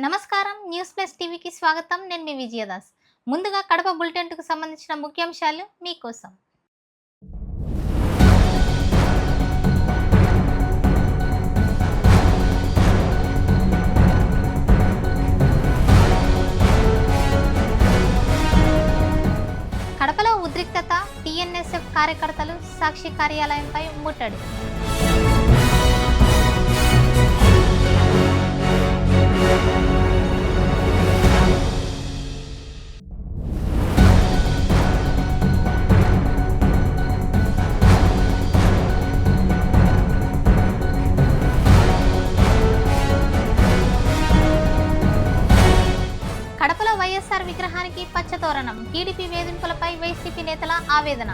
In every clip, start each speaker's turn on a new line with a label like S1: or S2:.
S1: నమస్కారం news plus టీవీకి స్వాగతం. నేను మీ విజయదాస్. ముందుగా కడప బులెటిన్కు సంబంధించిన ముఖ్యాంశాలు మీకోసం. కడపలో ఉద్రిక్తత, టీఎన్ఎస్ఎఫ్ కార్యకర్తలు సాక్షి కార్యాలయంపై ముట్టడి. కడపలో వైఎస్ఆర్ విగ్రహానికి పచ్చతోరణం, టీడీపీ వేధింపులపై వైసీపీ నేతల ఆవేదన.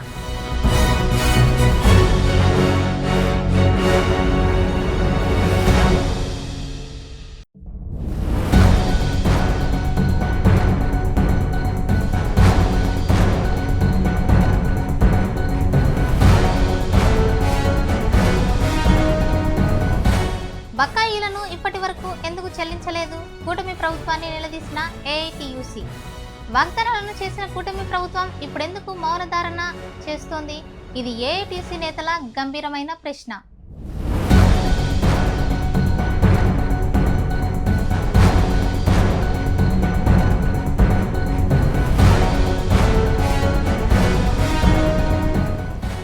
S1: బకాయిలను ఇప్పటి వరకు ఎందుకు చెల్లించలేదు? కూటమి ప్రభుత్వాన్ని నిలదీసిన ఏఐటీయూసీ. వాగ్దానాలను చేసిన కూటమి ప్రభుత్వం ఇప్పుడెందుకు మౌనధారణ చేస్తోంది? ఇది ఏఐటీయూసీ నేతల గంభీరమైన ప్రశ్న.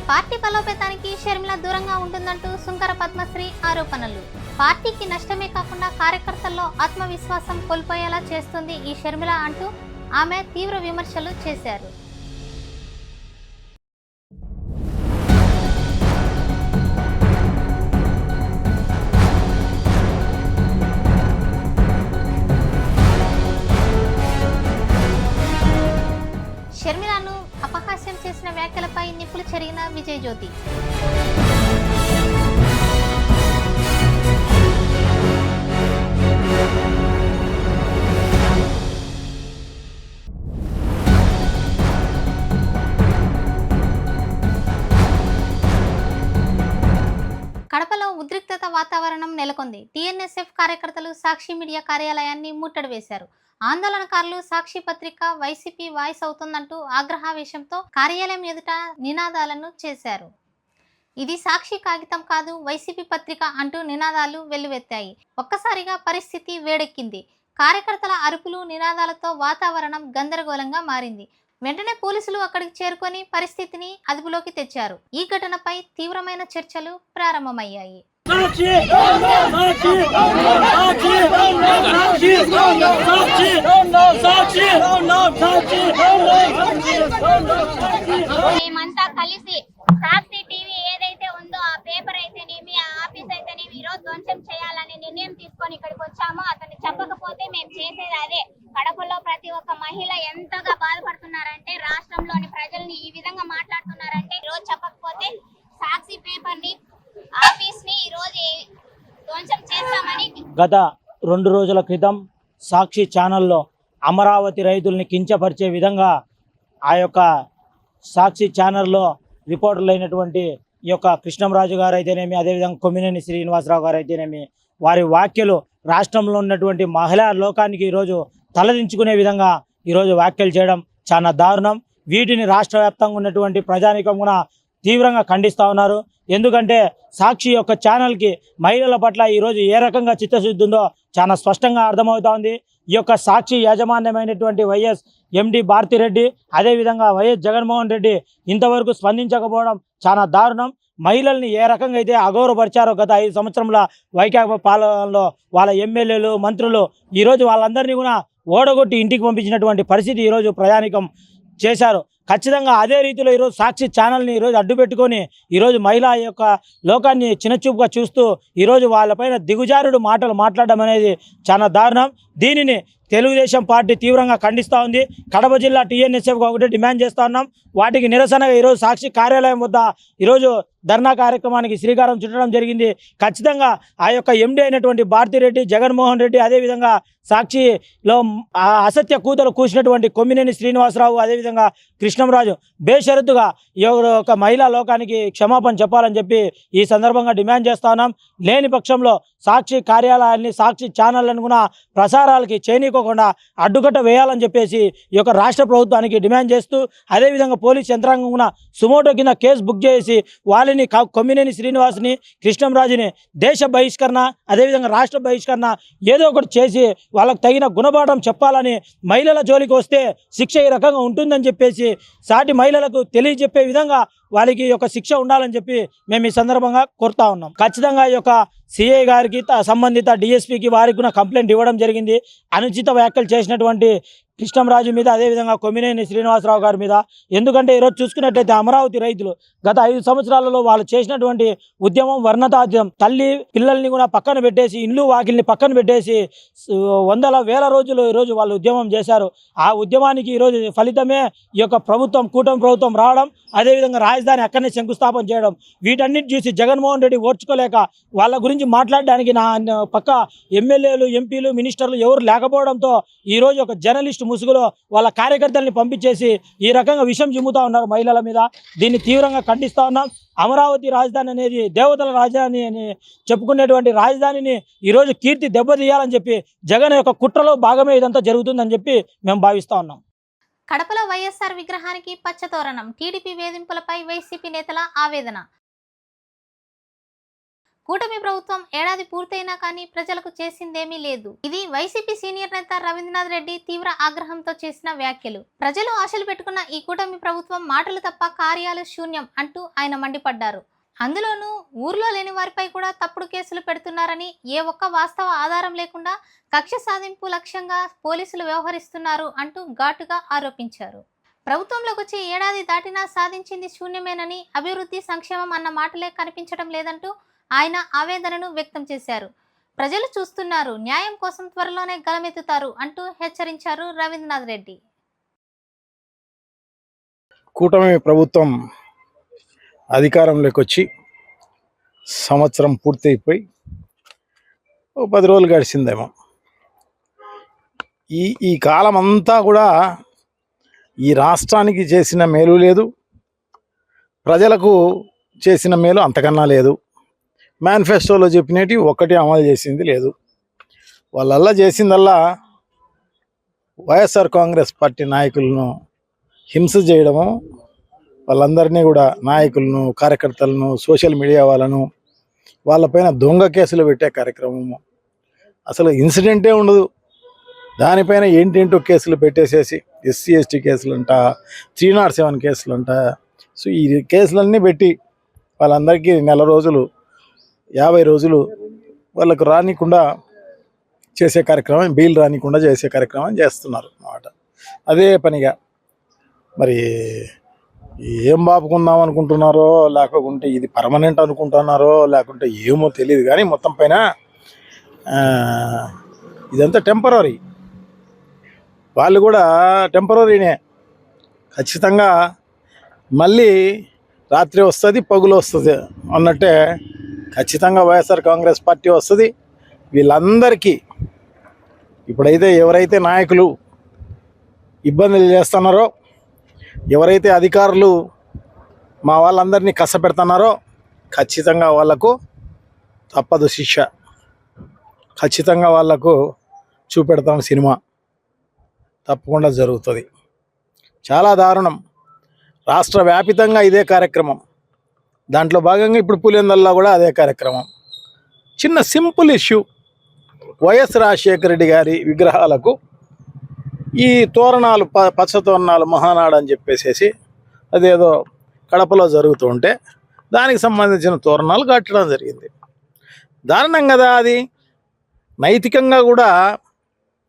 S1: పార్టీ బలోపేతానికి షర్మిల దూరంగా ఉంటుందంటూ సుంకర పద్మశ్రీ ఆరోపణలు. పార్టీకి నష్టమే కాకుండా కార్యకర్తల్లో ఆత్మవిశ్వాసం కోల్పోయేలా చేస్తుంది ఈ షర్మిల అంటూ ఆమె తీవ్ర విమర్శలు చేశారు. షర్మిలను అపహాస్యం చేసిన వ్యాఖ్యలపై నిప్పులు చెరిగిన విజయజ్యోతి. కడపలో ఉద్రిక్తత వాతావరణం నెలకొంది. టీఎన్ఎస్ఎఫ్ కార్యకర్తలు సాక్షి మీడియా కార్యాలయాన్ని ముట్టడి వేశారు. ఆందోళనకారులు సాక్షి పత్రిక వైసీపీ వాయిస్ అవుతుందంటూ ఆగ్రహావేశంతో కార్యాలయం ఎదుట నినాదాలను చేశారు. ఇది సాక్షి కాగితం కాదు, వైసీపీ పత్రిక అంటూ నినాదాలు వెల్లువెత్తాయి. ఒక్కసారిగా పరిస్థితి వేడెక్కింది. కార్యకర్తల అరుపులు, నినాదాలతో వాతావరణం గందరగోళంగా మారింది. వెంటనే పోలీసులు అక్కడికి చేరుకొని పరిస్థితిని అదుపులోకి తెచ్చారు. ఈ ఘటనపై తీవ్రమైన చర్చలు ప్రారంభమయ్యాయి.
S2: మేమంతా కలిసి సాక్షి టీవీ ఏదైతే ఉందో ఆ పేపర్ అయితేనేమి, ఆ ఆఫీస్ అయితేనేమి ఈరోజు ధ్వంసం చేయాలని నిర్ణయం తీసుకొని ఇక్కడికి వచ్చామో అతను చెప్పకపోతే మేము చేసేది అదే. కడపలో ప్రతి ఒక్క మహిళ ఎంతగా బాధపడుతున్నారంటే, రాష్ట్రంలోని ప్రజల్ని ఈ విధంగా మాట్లాడుతున్నారంటే, ఈరోజు చెప్పకపోతే సాక్షి పేపర్ ని, ఆఫీస్ ని ఈరోజు ధ్వంసం చేస్తామని.
S3: గత 2 రోజుల క్రితం సాక్షి ఛానల్లో అమరావతి రైతుల్ని కించపరిచే విధంగా ఆ యొక్క సాక్షి ఛానల్లో రిపోర్టర్లు అయినటువంటి ఈ యొక్క కృష్ణంరాజు గారు అయితేనేమి, అదేవిధంగా కొమ్మినేని శ్రీనివాసరావు గారు అయితేనేమి, వారి వ్యాఖ్యలు రాష్ట్రంలో ఉన్నటువంటి మహిళా లోకానికి ఈరోజు తలదించుకునే విధంగా ఈరోజు వ్యాఖ్యలు చేయడం చాలా దారుణం. వీటిని రాష్ట్ర వ్యాప్తంగా ఉన్నటువంటి ప్రజానీకం కూడా తీవ్రంగా ఖండిస్తూ ఉన్నారు. ఎందుకంటే సాక్షి యొక్క ఛానల్కి మహిళల పట్ల ఈరోజు ఏ రకంగా చిత్తశుద్ధి ఉందో చాలా స్పష్టంగా అర్థమవుతా ఉంది. ఈ యొక్క సాక్షి యాజమాన్యమైనటువంటి వైఎస్ ఎండి భారతిరెడ్డి, అదేవిధంగా వైఎస్ జగన్మోహన్ రెడ్డి ఇంతవరకు స్పందించకపోవడం చాలా దారుణం. మహిళల్ని ఏ రకంగా అయితే అగౌరవపరిచారో గత 5 సంవత్సరంలో వైకాపా పాలనలో వాళ్ళ ఎమ్మెల్యేలు, మంత్రులు, ఈరోజు వాళ్ళందరినీ కూడా ఓడగొట్టి ఇంటికి పంపించినటువంటి పరిస్థితి ఈరోజు ప్రయాణికం చేశారు. ఖచ్చితంగా అదే రీతిలో ఈరోజు సాక్షి ఛానల్ని ఈరోజు అడ్డుపెట్టుకొని ఈరోజు మహిళా యొక్క లోకాన్ని చిన్నచూపుగా చూస్తూ ఈరోజు వాళ్ళపైన దిగుజారుడు మాటలు మాట్లాడడం అనేది చాలా దారుణం. దీనిని తెలుగుదేశం పార్టీ తీవ్రంగా ఖండిస్తూ ఉంది. కడప జిల్లా TNSF ఒకటే డిమాండ్ చేస్తూ ఉన్నాం. వాటికి నిరసనగా ఈరోజు సాక్షి కార్యాలయం వద్ద ఈరోజు ధర్నా కార్యక్రమానికి శ్రీకారం చుట్టడం జరిగింది. ఖచ్చితంగా ఆ యొక్క MD అయినటువంటి భారతిరెడ్డి, జగన్మోహన్ రెడ్డి, అదేవిధంగా సాక్షిలో అసత్య కూతలు కూసినటువంటి కొమ్మినేని శ్రీనివాసరావు, అదేవిధంగా కృష్ణంరాజు బేషరతుగా ఈ యొక్క మహిళా లోకానికి క్షమాపణ చెప్పాలని చెప్పి ఈ సందర్భంగా డిమాండ్ చేస్తా ఉన్నాం. లేని పక్షంలో సాక్షి కార్యాలయాన్ని, సాక్షి ఛానళ్లను కూడా ప్రసారాలకి చేయనీయకుండా అడ్డుకట్ట వేయాలని చెప్పేసి ఈ యొక్క రాష్ట్ర ప్రభుత్వానికి డిమాండ్ చేస్తూ, అదేవిధంగా పోలీస్ యంత్రాంగం కూడా సుమోటో కింద కేసు బుక్ చేసి వాళ్ళని కొమ్మినేని శ్రీనివాస్ని, కృష్ణంరాజుని దేశ బహిష్కరణ, అదేవిధంగా రాష్ట్ర బహిష్కరణ ఏదో ఒకటి చేసి వాళ్ళకు తగిన గుణపాఠం చెప్పాలని, మహిళల జోలికి వస్తే శిక్ష ఈ రకంగా ఉంటుందని చెప్పేసి సాటి మహిళలకు తెలియజెప్పే విధంగా వాళ్ళకి యొక్క శిక్ష ఉండాలని చెప్పి మేము ఈ సందర్భంగా కోరుతా ఉన్నాం. ఖచ్చితంగా ఈ యొక్క CI గారికి, సంబంధిత DSPకి వారికి కూడా కంప్లైంట్ ఇవ్వడం జరిగింది. అనుచిత వ్యాఖ్యలు చేసినటువంటి కృష్ణంరాజు మీద, అదేవిధంగా కొమ్మినేని శ్రీనివాసరావు గారి మీద. ఎందుకంటే ఈరోజు చూసుకున్నట్లయితే అమరావతి రైతులు గత 5 సంవత్సరాలలో వాళ్ళు చేసినటువంటి ఉద్యమం వర్ణతాజ్యం. తల్లి పిల్లల్ని కూడా పక్కన పెట్టేసి, ఇల్లు వాకిల్ని పక్కన పెట్టేసి వందల వేల రోజులు ఈరోజు వాళ్ళు ఉద్యమం చేశారు. ఆ ఉద్యమానికి ఈరోజు ఫలితమే ఈ యొక్క ప్రభుత్వం, కూటమి ప్రభుత్వం రావడం, అదేవిధంగా రాజధాని అక్కడనే శంకుస్థాపన చేయడం. వీటన్నిటి చూసి జగన్మోహన్ రెడ్డి ఓర్చుకోలేక వాళ్ళ గురించి మాట్లాడడానికి నా పక్క ఎమ్మెల్యేలు, ఎంపీలు, మినిస్టర్లు ఎవరు లేకపోవడంతో ఈరోజు ఒక జర్నలిస్ట్ ముసుగులో వాళ్ళ కార్యకర్తల్ని పంపించేసి ఈ రకంగా విషం చిమ్ముతా ఉన్నారు మహిళల మీద. దీన్ని తీవ్రంగా ఖండిస్తా ఉన్నాం. అమరావతి రాజధాని అనేది దేవతల రాజధాని అని చెప్పుకునేటువంటి రాజధానిని ఈరోజు కీర్తి దెబ్బతీయాలని చెప్పి జగన్ యొక్క కుట్రలో భాగమే ఇదంతా జరుగుతుందని చెప్పి మేము భావిస్తా ఉన్నాం.
S1: కడపలో వైఎస్ఆర్ విగ్రహానికి పచ్చతోరణం. టీడీపీ వేధింపులపై వైసీపీ నేతల ఆవేదన. కూటమి ప్రభుత్వం ఏడాది పూర్తయినా కానీ ప్రజలకు చేసిందేమీ లేదు. ఇది వైసీపీ సీనియర్ నేత రవీంద్రనాథ్ రెడ్డి తీవ్ర ఆగ్రహంతో చేసిన వ్యాఖ్యలు. ప్రజలు ఆశలు పెట్టుకున్న ఈ కూటమి ప్రభుత్వం మాటలు తప్ప కార్యాలు శూన్యం అంటూ ఆయన మండిపడ్డారు. అందులోనూ ఊర్లో లేని వారిపై కూడా తప్పుడు కేసులు పెడుతున్నారని, ఏ ఒక్క వాస్తవ ఆధారం లేకుండా కక్ష సాధింపు లక్ష్యంగా పోలీసులు వ్యవహరిస్తున్నారు అంటూ ఘాటుగా ఆరోపించారు. ప్రభుత్వంలోకి వచ్చి ఏడాది దాటినా సాధించింది శూన్యమేనని, అభివృద్ధి సంక్షేమం అన్న మాటలే కనిపించడం లేదంటూ ఆయన ఆవేదనను వ్యక్తం చేశారు. ప్రజలు చూస్తున్నారు, న్యాయం కోసం త్వరలోనే గలమెత్తుతారు అంటూ హెచ్చరించారు రవీంద్రనాథ్ రెడ్డి.
S4: కూటమి ప్రభుత్వం అధికారంలోకి వచ్చి సంవత్సరం పూర్తయిపోయి 10 రోజులు గడిచిందేమో. ఈ కాలం అంతా కూడా ఈ రాష్ట్రానికి చేసిన మేలు లేదు, ప్రజలకు చేసిన మేలు అంతకన్నా లేదు. మేనిఫెస్టోలో చెప్పినవి ఒక్కటి అమలు చేసింది లేదు. వాళ్ళల్లా చేసిందల్లా వైఎస్ఆర్ కాంగ్రెస్ పార్టీ నాయకులను హింస చేయడము, వాళ్ళందరినీ కూడా నాయకులను, కార్యకర్తలను, సోషల్ మీడియా వాళ్ళపైన దొంగ కేసులు పెట్టే కార్యక్రమము. అసలు ఇన్సిడెంటే ఉండదు, దానిపైన ఏంటేంటో కేసులు పెట్టేసేసి SC ST కేసులంట, 307 కేసులంట. సో ఈ కేసులన్నీ పెట్టి వాళ్ళందరికీ నెల రోజులు, 50 రోజులు వాళ్ళకు రానికుండా చేసే కార్యక్రమం, బెయిల్ రానికుండా చేసే కార్యక్రమం చేస్తున్నారు అన్నమాట. అదే పనిగా మరి ఏం బాపుకుందాం అనుకుంటున్నారో, లేకుంటే ఇది పర్మనెంట్ అనుకుంటున్నారో, లేకుంటే ఏమో తెలియదు. కానీ మొత్తం పైన ఇదంతా టెంపరరీ. వాళ్ళు కూడా టెంపరరీనే. ఖచ్చితంగా మళ్ళీ రాత్రి వస్తుంది, పగులు వస్తుంది అన్నట్టే ఖచ్చితంగా వైఎస్ఆర్ కాంగ్రెస్ పార్టీ వస్తుంది. వీళ్ళందరికీ ఇప్పుడైతే ఎవరైతే నాయకులు ఇబ్బందులు చేస్తున్నారో, ఎవరైతే అధికారులు మా వాళ్ళందరినీ కష్టపెడుతున్నారో, ఖచ్చితంగా వాళ్లకు తప్పదు శిక్ష. ఖచ్చితంగా వాళ్లకు చూపెడతాం సినిమా, తప్పకుండా జరుగుతుంది. చాలా దారుణం. రాష్ట్ర వ్యాపితంగా ఇదే కార్యక్రమం. దాంట్లో భాగంగా ఇప్పుడు పులివెందులలో కూడా అదే కార్యక్రమం. చిన్న simple issue, YS Rajasekhara Reddy గారి విగ్రహాలకు ఈ తోరణాలు, పచ్చ తోరణాలు మహానాడు అని చెప్పేసి అదేదో కడపలో జరుగుతూ ఉంటే దానికి సంబంధించిన తోరణాలు కట్టడం జరిగింది. దారుణం కదా అది. నైతికంగా కూడా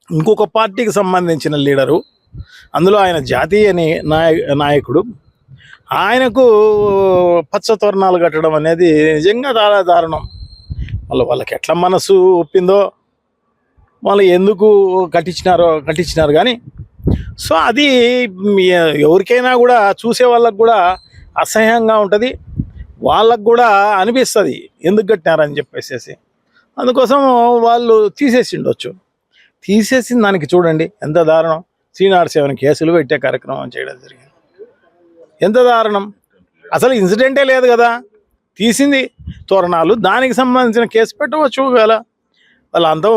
S4: ఇంకొక పార్టీకి సంబంధించిన లీడరు, అందులో ఆయన జాతీయ నాయకుడు, ఆయనకు పచ్చ తోరణాలు కట్టడం అనేది నిజంగా చాలా దారుణం. వాళ్ళకి ఎట్లా మనసు ఒప్పిందో వాళ్ళు ఎందుకు కట్టించినారు కానీ సో అది ఎవరికైనా కూడా చూసే వాళ్ళకు కూడా అసహ్యంగా ఉంటుంది, వాళ్ళకు కూడా అనిపిస్తుంది ఎందుకు కట్టినారని చెప్పేసి. అందుకోసం వాళ్ళు తీసేసి ఉండొచ్చు. తీసేసిన దానికి చూడండి ఎంత దారుణం. 307 కేసులు పెట్టే కార్యక్రమం చేయడం జరిగింది. ఎంత దారుణం. అసలు ఇన్సిడెంటే లేదు కదా, తీసింది తోరణాలు, దానికి సంబంధించిన కేసు పెట్టవచ్చు కదా. వాళ్ళంతా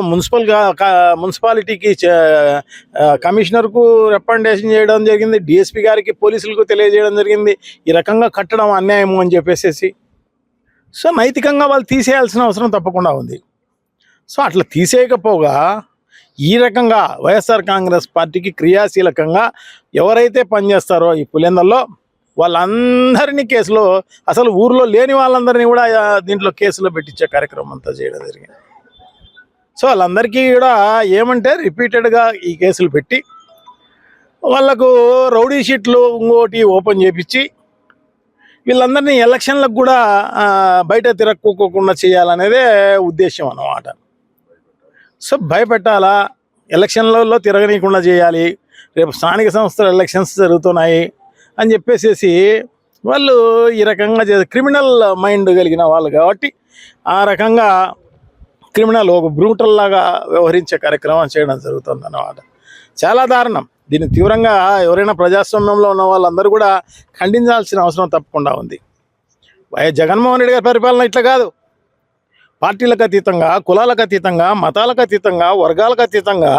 S4: మున్సిపాలిటీకి కమిషనర్కు రికమెండేషన్ చేయడం జరిగింది, డిఎస్పీ గారికి పోలీసులకు తెలియజేయడం జరిగింది ఈ రకంగా కట్టడం అన్యాయము అని చెప్పేసి. సో నైతికంగా వాళ్ళు తీసేయాల్సిన అవసరం తప్పకుండా ఉంది. సో అట్లా తీసేయకపోగా ఈ రకంగా వైఎస్ఆర్ కాంగ్రెస్ పార్టీకి క్రియాశీలకంగా ఎవరైతే పనిచేస్తారో ఈ పులివెందుల్లో వాళ్ళందరినీ కేసులో, అసలు ఊర్లో లేని వాళ్ళందరినీ కూడా దీంట్లో కేసులో పెట్టించే కార్యక్రమం అంతా చేయడం జరిగింది. సో వాళ్ళందరికీ కూడా ఏమంటే రిపీటెడ్గా ఈ కేసులు పెట్టి వాళ్ళకు రౌడీ షీట్లు ఇంకోటి ఓపెన్ చేపించి వీళ్ళందరినీ ఎలక్షన్లకు కూడా బయట తిరక్కోకుండా చేయాలనేదే ఉద్దేశం అన్నమాట. సో భయపెట్టాలా, ఎలక్షన్లలో తిరగనీయకుండా చేయాలి, రేపు స్థానిక సంస్థల ఎలక్షన్స్ జరుగుతున్నాయి అని చెప్పేసి వాళ్ళు ఈ రకంగా క్రిమినల్ మైండ్ కలిగిన వాళ్ళు కాబట్టి ఆ రకంగా క్రిమినల్ ఒక బ్రూటల్ లాగా వ్యవహరించే కార్యక్రమం చేయడం జరుగుతుంది అన్నమాట. చాలా దారుణం. దీన్ని తీవ్రంగా ఎవరైనా ప్రజాస్వామ్యంలో ఉన్న వాళ్ళందరూ కూడా ఖండించాల్సిన అవసరం తప్పకుండా ఉంది. వైఎస్ జగన్మోహన్ రెడ్డి గారి పరిపాలన ఇట్లా కాదు. పార్టీలకు అతీతంగా, కులాలకు అతీతంగా, మతాలకు అతీతంగా, వర్గాలకు అతీతంగా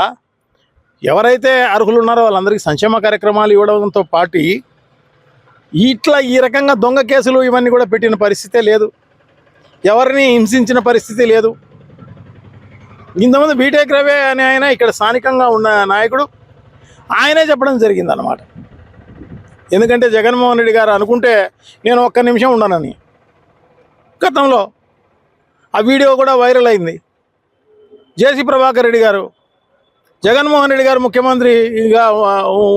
S4: ఎవరైతే అర్హులు ఉన్నారో వాళ్ళందరికీ సంక్షేమ కార్యక్రమాలు ఇవ్వడంతో పాటు ఇట్లా ఈ రకంగా దొంగ కేసులు ఇవన్నీ కూడా పెట్టిన పరిస్థితే లేదు, ఎవరిని హింసించిన పరిస్థితి లేదు. ఇంతకుముందు బీటెక్ రవి అనే ఆయన ఇక్కడ స్థానికంగా ఉన్న నాయకుడు ఆయనే చెప్పడం జరిగింది అన్నమాట. ఎందుకంటే జగన్మోహన్ రెడ్డి గారు అనుకుంటే నేను ఒక్క నిమిషం ఉండనని. గతంలో ఆ వీడియో కూడా వైరల్ అయింది. జేసీ ప్రభాకర్ రెడ్డి గారు జగన్మోహన్ రెడ్డి గారు ముఖ్యమంత్రిగా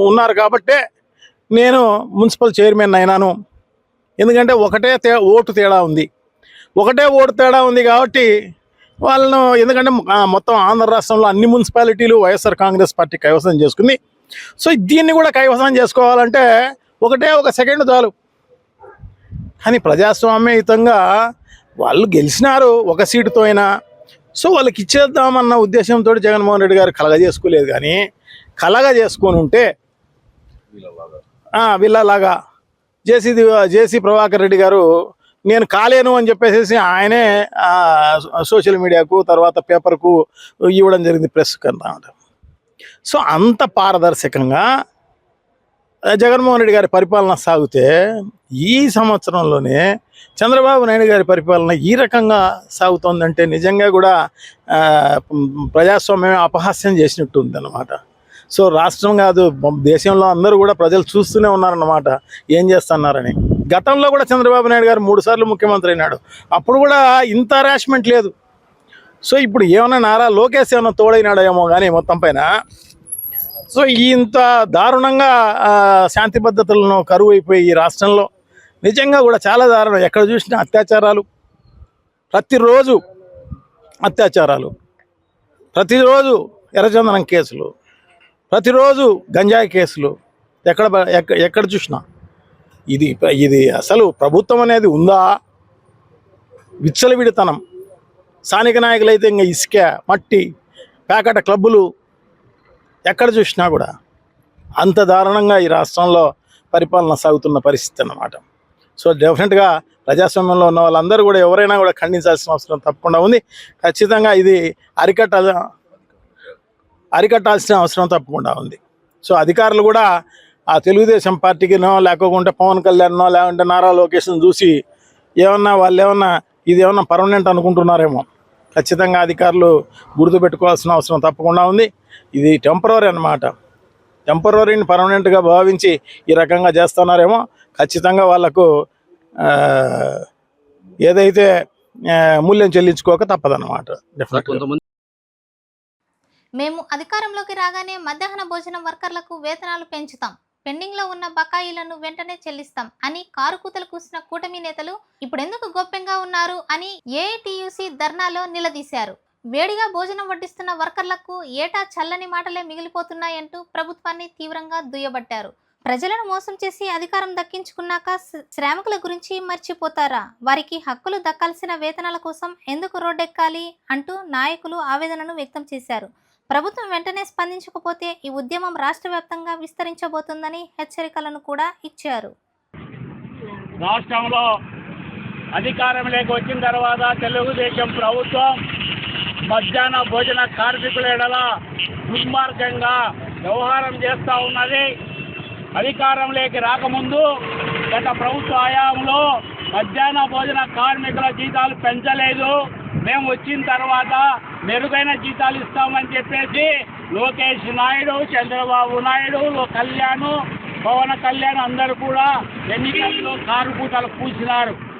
S4: ఉన్నారు కాబట్టే నేను మున్సిపల్ చైర్మన్ అయినాను, ఎందుకంటే ఒకటే ఓటు తేడా ఉంది కాబట్టి వాళ్ళను, ఎందుకంటే మొత్తం ఆంధ్ర రాష్ట్రంలో అన్ని మున్సిపాలిటీలు వైఎస్ఆర్ కాంగ్రెస్ పార్టీ కైవసం చేసుకుంది. సో దీన్ని కూడా కైవసం చేసుకోవాలంటే ఒక సెకండ్ చాలు. కానీ ప్రజాస్వామ్యయుతంగా వాళ్ళు గెలిచినారు ఒక సీటుతో అయినా, సో వాళ్ళకి ఇచ్చేద్దామన్న ఉద్దేశంతో జగన్మోహన్ రెడ్డి గారు కలగజేసుకోలేదు. కానీ కలగజేసుకొని ఉంటే వీళ్ళలాగా జేసీ ప్రభాకర్ రెడ్డి గారు నేను కాలేను అని చెప్పేసి ఆయనే సోషల్ మీడియాకు తర్వాత పేపర్కు ఇవ్వడం జరిగింది, ప్రెస్ కన్నా. సో అంత పారదర్శకంగా జగన్మోహన్ రెడ్డి గారి పరిపాలన సాగితే ఈ సంవత్సరంలోనే చంద్రబాబు నాయుడు గారి పరిపాలన ఈ రకంగా సాగుతోందంటే నిజంగా కూడా ప్రజాస్వామ్యం అపహాస్యం చేసినట్టు ఉందన్నమాట. సో రాష్ట్రం కాదు, దేశంలో అందరూ కూడా ప్రజలు చూస్తూనే ఉన్నారన్నమాట ఏం చేస్తున్నారని. గతంలో కూడా చంద్రబాబు నాయుడు గారు 3 సార్లు ముఖ్యమంత్రి అయినాడు, అప్పుడు కూడా ఇంత ర్యాష్మెంట్ లేదు. సో ఇప్పుడు ఏమన్నా నారా లోకేష్ ఏమన్నా తోడైనాడేమో కానీ మొత్తం పైన సో ఇంత దారుణంగా శాంతి భద్రతలను కరువు అయిపోయి ఈ రాష్ట్రంలో నిజంగా కూడా చాలా దారుణం. ఎక్కడ చూసినా అత్యాచారాలు, ప్రతిరోజు అత్యాచారాలు, ప్రతిరోజు ఎర్రచందనం కేసులు, ప్రతిరోజు గంజాయి కేసులు, ఎక్కడ చూసినా ఇది అసలు ప్రభుత్వం అనేది ఉందా? విచ్చలవిడితనం. స్థానిక నాయకులైతే ఇంకా ఇసుక, మట్టి, ప్యాకెట్ క్లబ్బులు, ఎక్కడ చూసినా కూడా అంత దారుణంగా ఈ రాష్ట్రంలో పరిపాలన సాగుతున్న పరిస్థితి అన్నమాట. సో డెఫినెట్గా ప్రజాస్వామ్యంలో ఉన్న వాళ్ళందరూ కూడా ఎవరైనా కూడా ఖండించాల్సిన అవసరం తప్పకుండా ఉంది. ఖచ్చితంగా ఇది అరికట్టాల్సిన అవసరం తప్పకుండా ఉంది. సో అధికారులు కూడా ఆ తెలుగుదేశం పార్టీకినో లేకపోతే పవన్ కళ్యాణ్నో లేకుంటే నారా లోకేష్ను చూసి వాళ్ళు ఏమన్నా ఇది ఏమన్నా పర్మనెంట్ అనుకుంటున్నారేమో. ఖచ్చితంగా అధికారులు గుర్తుపెట్టుకోవాల్సిన అవసరం తప్పకుండా ఉంది. ఇది టెంపరరీ అన్నమాట. టెంపరరీని పర్మనెంట్గా భావించి ఈ రకంగా చేస్తున్నారేమో. ఖచ్చితంగా వాళ్లకు ఏదైతే మూల్యం చెల్లించుకోక తప్పదన్నమాట.
S1: మేము అధికారంలోకి రాగానే మధ్యాహ్న భోజనం వర్కర్లకు వేతనాలు పెంచుతాం, పెండింగ్ లో ఉన్న బకాయిలను వెంటనే చెల్లిస్తాం అని కారు కూతలు కూసిన కూటమి నేతలు ఇప్పుడెందుకు గోప్యంగా ఉన్నారు అని ఏఐటియుసి ధర్నాలో నిలదీశారు. వేడిగా భోజనం వడ్డిస్తున్న వర్కర్లకు ఏటా చల్లని మాటలే మిగిలిపోతున్నాయంటూ ప్రభుత్వాన్ని తీవ్రంగా దుయ్యబట్టారు. ప్రజలను మోసం చేసి అధికారం దక్కించుకున్నాక శ్రామికుల గురించి మర్చిపోతారా? వారికి హక్కులు దక్కాల్సిన వేతనాల కోసం ఎందుకు రోడ్డెక్కాలి అంటూ నాయకులు ఆవేదనను వ్యక్తం చేశారు. ప్రభుత్వం వెంటనే స్పందించకపోతే ఈ ఉద్యమం రాష్ట్ర వ్యాప్తంగా విస్తరించబోతుందని హెచ్చరికలను కూడా ఇచ్చారు.
S5: రాష్ట్రంలో అధికారంలోకి వచ్చిన తర్వాత తెలుగుదేశం ప్రభుత్వం మధ్యాహ్న భోజన కార్మికుల ఎడల దుర్మార్గంగా వ్యవహారం చేస్తూ ఉన్నది. అధికారంలోకి రాకముందు గత ప్రభుత్వ హయాంలో మధ్యాహ్న భోజన కార్మికుల జీతాలు పెంచలేదు. మేము వచ్చిన తర్వాత మెరుగైన జీతాలు ఇస్తామని చెప్పేసి లోకేష్ నాయుడు, చంద్రబాబు నాయుడు, కళ్యాణ్, పవన్ కళ్యాణ్ అందరూ కూడా ఎన్నికల్లో కారు పూతలు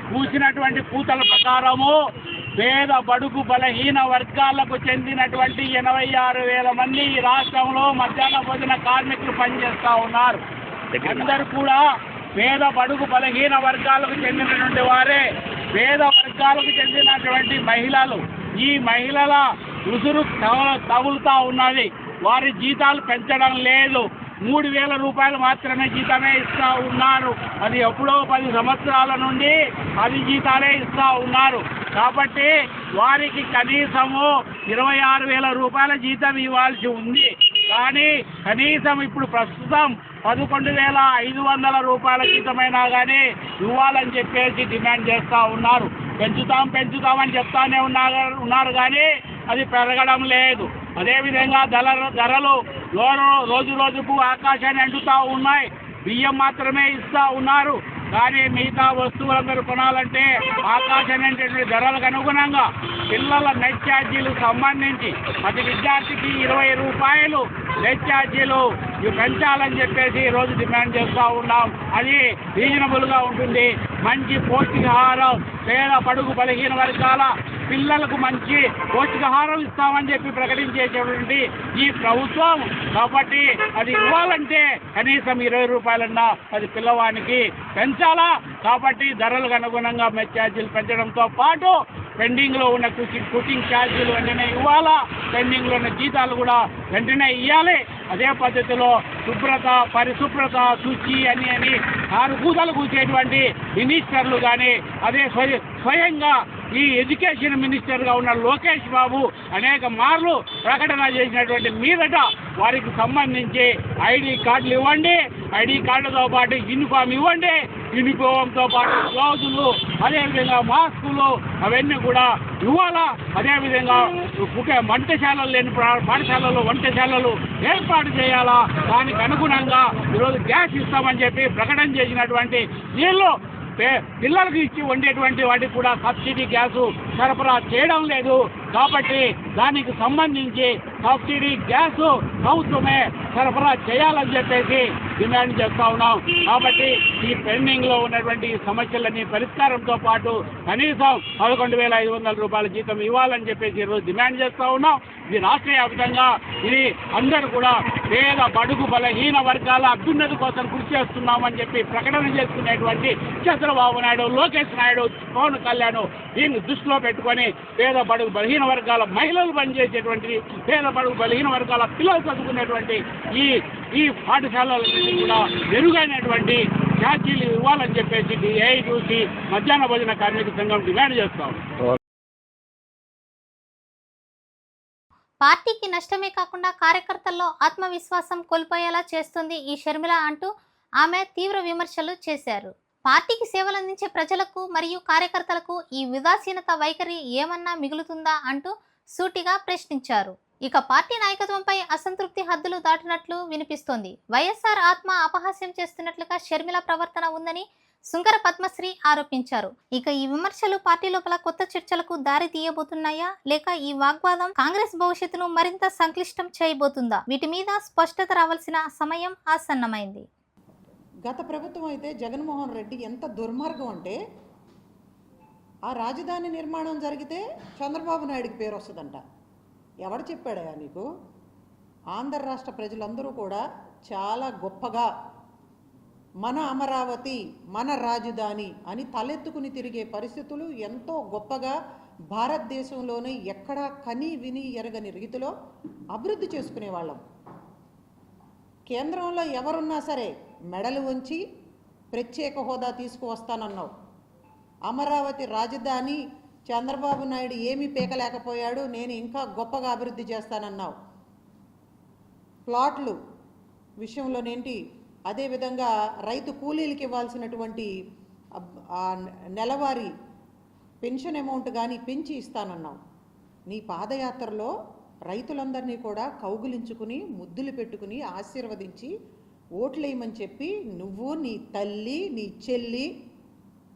S5: పూసినటువంటి పూతల ప్రకారము పేద బడుగు బలహీన వర్గాలకు చెందినటువంటి 86,000 మంది ఈ రాష్ట్రంలో మధ్యాహ్న భోజన కార్మికులు పనిచేస్తూ ఉన్నారు. అందరూ కూడా పేద బడుగు బలహీన వర్గాలకు చెందినటువంటి వారే. పేద వర్గాలకు చెందినటువంటి మహిళలు, ఈ మహిళల ఉసురు తగులుతూ ఉన్నది. వారి జీతాలు పెంచడం లేదు. 3,000 రూపాయలు మాత్రమే జీతమే ఇస్తూ ఉన్నారు. అది ఎప్పుడో 10 సంవత్సరాల నుండి 10 జీతాలే ఇస్తూ ఉన్నారు. కాబట్టి వారికి కనీసము 26,000 రూపాయల జీతం ఇవ్వాల్సి ఉంది. కానీ కనీసం ఇప్పుడు ప్రస్తుతం 11,500 రూపాయల జీతమైనా కానీ ఇవ్వాలని చెప్పేసి డిమాండ్ చేస్తూ ఉన్నారు. పెంచుతామని చెప్తానే ఉన్నారు కానీ అది పెరగడం లేదు. అదేవిధంగా ధరలు రోజు రోజుకు ఆకాశాన్ని అంటుతూ ఉన్నాయి. బియ్యం మాత్రమే ఇస్తూ ఉన్నారు. కానీ మిగతా వస్తువులందరూ కొనాలంటే ఆకాశాన్ని ధరలకు అనుగుణంగా పిల్లల నెట్ ఛార్జీలు సంబంధించి ప్రతి విద్యార్థికి 20 రూపాయలు నెట్ ఛార్జీలు పెంచాలని చెప్పేసి ఈరోజు డిమాండ్ చేస్తూ ఉన్నాం. అది రీజనబుల్గా ఉంటుంది. మంచి పౌష్టికాహారం పేద బడుగు బలహీన వర్గాల పిల్లలకు మంచి పౌష్టికాహారం ఇస్తామని చెప్పి ప్రకటించేటువంటి ఈ ప్రభుత్వం కాబట్టి అది ఇవ్వాలంటే కనీసం 20 రూపాయలన్నా అది పిల్లవానికి పెంచాలా. కాబట్టి ధరలకు అనుగుణంగా మెస్ ఛార్జీలు పెంచడంతో పాటు పెండింగ్లో ఉన్న కుకింగ్ ఛార్జీలు వెంటనే ఇవ్వాలా. పెండింగ్లో ఉన్న జీతాలు కూడా వెంటనే ఇవ్వాలి. అదే పద్ధతిలో శుభ్రత, పరిశుభ్రత, శుచి అని కూతలు కూర్చేటువంటి మినిస్టర్లు కానీ అదే స్వయంగా ఈ ఎడ్యుకేషన్ మినిస్టర్గా ఉన్న లోకేష్ బాబు అనేక మార్లు ప్రకటన చేసినటువంటి మీదట వారికి సంబంధించి ఐడి కార్డులు ఇవ్వండి. ఐడి కార్డుతో పాటు యూనిఫామ్ ఇవ్వండి. యూనిఫామ్తో పాటు గ్లౌజులు, అదేవిధంగా మాస్కులు అవన్నీ కూడా ఇవ్వాలా. అదేవిధంగా వంటశాలలు లేని పాఠశాలలో వంటశాలలు ఏర్పాటు చేయాలా. దానికి అనుగుణంగా ఈరోజు గ్యాస్ ఇస్తామని చెప్పి ప్రకటన చేసినటువంటి వీళ్ళు పిల్లలకు ఇచ్చి వండేటువంటి వాటికి కూడా సబ్సిడీ గ్యాసు సరఫరా చేయడం లేదు. కాబట్టి దానికి సంబంధించి సబ్సిడీ గ్యాసు ప్రభుత్వమే సరఫరా చేయాలని చెప్పేసి డిమాండ్ చేస్తూ ఉన్నాం. కాబట్టి ఈ పెండింగ్లో ఉన్నటువంటి సమస్యలన్నీ పరిష్కారంతో పాటు కనీసం 11,500 రూపాయల జీతం ఇవ్వాలని చెప్పేసి ఈరోజు డిమాండ్ చేస్తూ ఉన్నాం. ఇది రాష్ట్ర వ్యాప్తంగా ఇది అందరూ కూడా పేద బడుగు బలహీన వర్గాల అభ్యున్నతి కోసం కృషి చేస్తున్నామని చెప్పి ప్రకటన చేసుకునేటువంటి చంద్రబాబు నాయుడు, లోకేష్ నాయుడు, పవన్ కళ్యాణ్ దీన్ని దృష్టిలో పెట్టుకొని పేద బడుగు బలహీన వర్గాల మహిళలు పనిచేసేటువంటి పేద బడుగు బలహీన వర్గాల పిల్లలు చదువుకునేటువంటి ఈ పాఠశాలలన్నింటినీ కూడా మెరుగైనటువంటి ఛార్జీలు ఇవ్వాలని చెప్పేసి ఏఐటీసీ మధ్యాహ్న భోజన కార్మిక సంఘం డిమాండ్ చేస్తాం.
S1: పార్టీకి నష్టమే కాకుండా కార్యకర్తల్లో ఆత్మవిశ్వాసం కోల్పోయేలా చేస్తుంది ఈ షర్మిల అంటూ ఆమె తీవ్ర విమర్శలు చేశారు. పార్టీకి సేవలందించే ప్రజలకు మరియు కార్యకర్తలకు ఈ ఉదాసీనత వైఖరి ఏమన్నా మిగులుతుందా అంటూ సూటిగా ప్రశ్నించారు. ఇక పార్టీ నాయకత్వంపై అసంతృప్తి హద్దులు దాటినట్లు వినిపిస్తోంది. వైఎస్ఆర్ ఆత్మ అపహాస్యం చేస్తున్నట్లుగా షర్మిల ప్రవర్తన ఉందని సుంకర పద్మశ్రీ ఆరోపించారు. ఇక ఈ విమర్శలు పార్టీ లోపల కొత్త చర్చలకు దారి తీయబోతున్నాయా లేక ఈ వాగ్వాదం కాంగ్రెస్ భవిష్యత్తును మరింత సంక్లిష్టం చేయబోతుందా? వీటి మీద స్పష్టత రావాల్సిన సమయం ఆసన్నమైంది.
S6: గత ప్రభుత్వం అయితే జగన్మోహన్ రెడ్డి ఎంత దుర్మార్గం అంటే ఆ రాజధాని నిర్మాణం జరిగితే చంద్రబాబు నాయుడికి పేరు వస్తుందంట. ఎవడు చెప్పాడయా నీకు? ఆంధ్ర రాష్ట్ర ప్రజలందరూ కూడా చాలా గొప్పగా మన అమరావతి మన రాజధాని అని తలెత్తుకుని తిరిగే పరిస్థితులు ఎంతో గొప్పగా భారతదేశంలోనే ఎక్కడా కని విని ఎరగని రీతిలో అభివృద్ధి చేసుకునేవాళ్ళం. కేంద్రంలో ఎవరున్నా సరే మెడలు వంచి ప్రత్యేక హోదా తీసుకువస్తానన్నావు. అమరావతి రాజధాని చంద్రబాబు నాయుడు ఏమీ పీకలేకపోయాడు, నేను ఇంకా గొప్పగా అభివృద్ధి చేస్తానన్నావు. ప్లాట్లు విషయంలోనేంటి, అదేవిధంగా రైతు కూలీలకి ఇవ్వాల్సినటువంటి నెలవారీ పెన్షన్ అమౌంట్ కానీ పెంచి ఇస్తానన్నావు. నీ పాదయాత్రలో రైతులందరినీ కూడా కౌగులించుకుని ముద్దులు పెట్టుకుని ఆశీర్వదించి ఓట్లేయమని చెప్పి నువ్వు, నీ తల్లి, నీ చెల్లి,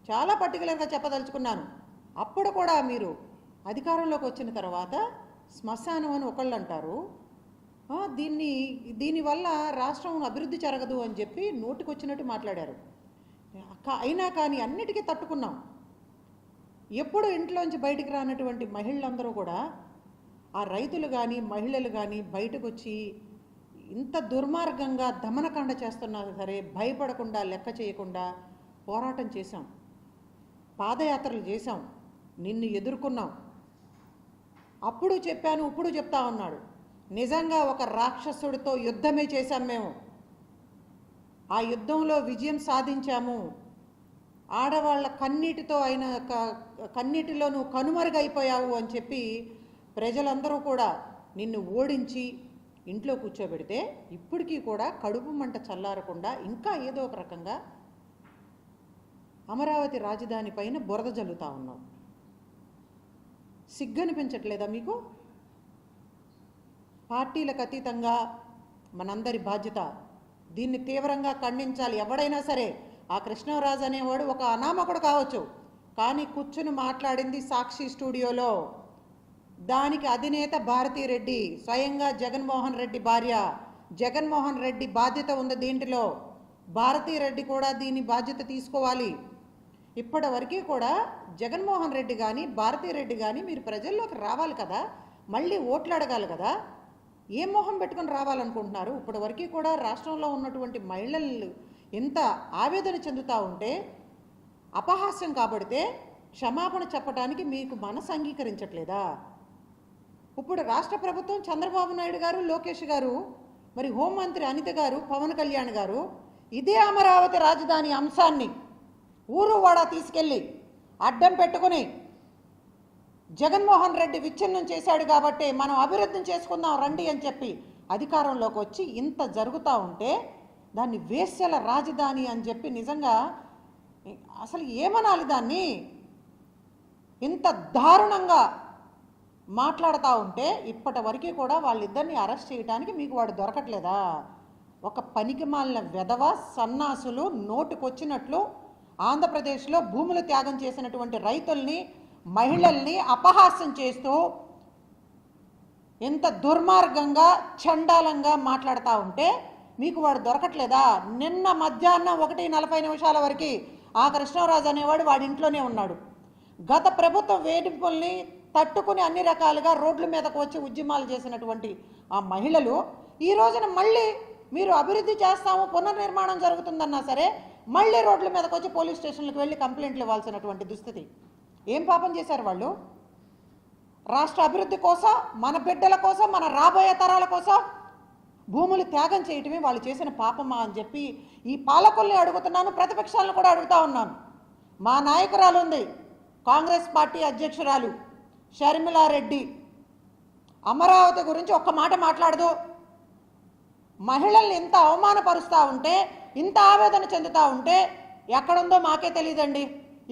S6: చాలా పర్టికులర్గా చెప్పదలుచుకున్నాను. అప్పుడు కూడా మీరు అధికారంలోకి వచ్చిన తర్వాత శ్మశానం అని ఒకళ్ళు అంటారు, దీనివల్ల రాష్ట్రం అభివృద్ధి జరగదు అని చెప్పి నోటికొచ్చినట్టు మాట్లాడారు. అయినా కానీ అన్నిటికీ తట్టుకున్నాం. ఎప్పుడు ఇంట్లోంచి బయటికి రానటువంటి మహిళలందరూ కూడా, ఆ రైతులు కానీ మహిళలు కానీ బయటకు వచ్చి ఇంత దుర్మార్గంగా దమనకాండ చేస్తున్నా సరే భయపడకుండా లెక్క చేయకుండా పోరాటం చేశాం, పాదయాత్రలు చేశాం, నిన్ను ఎదుర్కొన్నాం. అప్పుడు చెప్పాను, ఇప్పుడు చెప్తా ఉన్నాడు, నిజంగా ఒక రాక్షసుడితో యుద్ధమే చేశాం మేము. ఆ యుద్ధంలో విజయం సాధించాము. ఆడవాళ్ళ కన్నీటితో అయిన కన్నీటిలో నువ్వు కనుమరుగైపోయావు అని చెప్పి ప్రజలందరూ కూడా నిన్ను ఓడించి ఇంట్లో కూర్చోబెడితే ఇప్పటికీ కూడా కడుపు మంట చల్లారకుండా ఇంకా ఏదో ఒక రకంగా అమరావతి రాజధాని పైన బురద జల్లుతా ఉన్నావు. సిగ్గనిపించట్లేదా మీకు? పార్టీలకు అతీతంగా మనందరి బాధ్యత, దీన్ని తీవ్రంగా ఖండించాలి. ఎవడైనా సరే, ఆ కృష్ణరాజు అనేవాడు ఒక అనామకుడు కావచ్చు, కానీ కూర్చుని మాట్లాడింది సాక్షి స్టూడియోలో. దానికి అధినేత భారతీరెడ్డి, స్వయంగా జగన్మోహన్ రెడ్డి భార్య. జగన్మోహన్ రెడ్డి బాధ్యత ఉంది దీంట్లో, భారతీరెడ్డి కూడా దీని బాధ్యత తీసుకోవాలి. ఇప్పటివరకు కూడా జగన్మోహన్ రెడ్డి కానీ భారతీరెడ్డి కానీ మీరు ప్రజల్లోకి రావాలి కదా, మళ్ళీ ఓట్లు అడగాలి కదా. ఏం మొహం పెట్టుకుని రావాలనుకుంటున్నారు? ఇప్పటివరకు కూడా రాష్ట్రంలో ఉన్నటువంటి మహిళలు ఎంత ఆవేదన చెందుతూ ఉంటే, అపహాస్యం కాబడితే క్షమాపణ చెప్పడానికి మీకు మనసు అంగీకరించట్లేదా? ఇప్పుడు రాష్ట్ర ప్రభుత్వం చంద్రబాబు నాయుడు గారు, లోకేష్ గారు, మరి హోంమంత్రి అనిత గారు, పవన్ కళ్యాణ్ గారు ఇదే అమరావతి రాజధాని అంశాన్ని ఊరు వాడ తీసుకెళ్ళి అడ్డం పెట్టుకుని జగన్మోహన్ రెడ్డి విచ్ఛిన్నం చేశాడు కాబట్టి మనం అభివృద్ధి చేసుకుందాం రండి అని చెప్పి అధికారంలోకి వచ్చి ఇంత జరుగుతూ ఉంటే దాన్ని వేశ్యల రాజధాని అని చెప్పి నిజంగా అసలు ఏమనాలి దాన్ని? ఇంత దారుణంగా మాట్లాడుతూ ఉంటే ఇప్పటి వరకు కూడా వాళ్ళిద్దరిని అరెస్ట్ చేయడానికి మీకు వాడు దొరకట్లేదా? ఒక పనికిమాలిన వెధవ సన్నాసులు నోటుకొచ్చినట్లు ఆంధ్రప్రదేశ్లో భూములు త్యాగం చేసినటువంటి రైతుల్ని, మహిళల్ని అపహాస్యం చేస్తూ ఎంత దుర్మార్గంగా చండాలంగా మాట్లాడుతూ ఉంటే మీకు వాడు దొరకట్లేదా? నిన్న మధ్యాహ్నం 1:40 వరకు ఆ కృష్ణరాజు అనేవాడు వాడి ఇంట్లోనే ఉన్నాడు. గత ప్రభుత్వ వేధింపుల్ని తట్టుకుని అన్ని రకాలుగా రోడ్ల మీదకు వచ్చి ఉద్యమాలు చేసినటువంటి ఆ మహిళలు ఈ రోజున మళ్ళీ మీరు అభివృద్ధి చేస్తాము, పునర్నిర్మాణం జరుగుతుందన్నా సరే మళ్ళీ రోడ్ల మీదకు వచ్చి పోలీస్ స్టేషన్లకు వెళ్ళి కంప్లైంట్లు ఇవ్వాల్సినటువంటి దుస్థితి. ఏం పాపం చేశారు వాళ్ళు? రాష్ట్ర అభివృద్ధి కోసం, మన బిడ్డల కోసం, మన రాబోయే తరాల కోసం భూములు త్యాగం చేయటమే వాళ్ళు చేసిన పాపమా అని చెప్పి ఈ పాలకుల్ని అడుగుతున్నాను, ప్రతిపక్షాలను కూడా అడుగుతా ఉన్నాను. మా నాయకురాలు ఉంది, కాంగ్రెస్ పార్టీ అధ్యక్షురాలు షర్మిలారెడ్డి, అమరావతి గురించి ఒక్క మాట మాట్లాడదు. మహిళల్ని ఇంత అవమానపరుస్తూ ఉంటే, ఇంత ఆవేదన చెందుతూ ఉంటే ఎక్కడుందో మాకే తెలియదండి.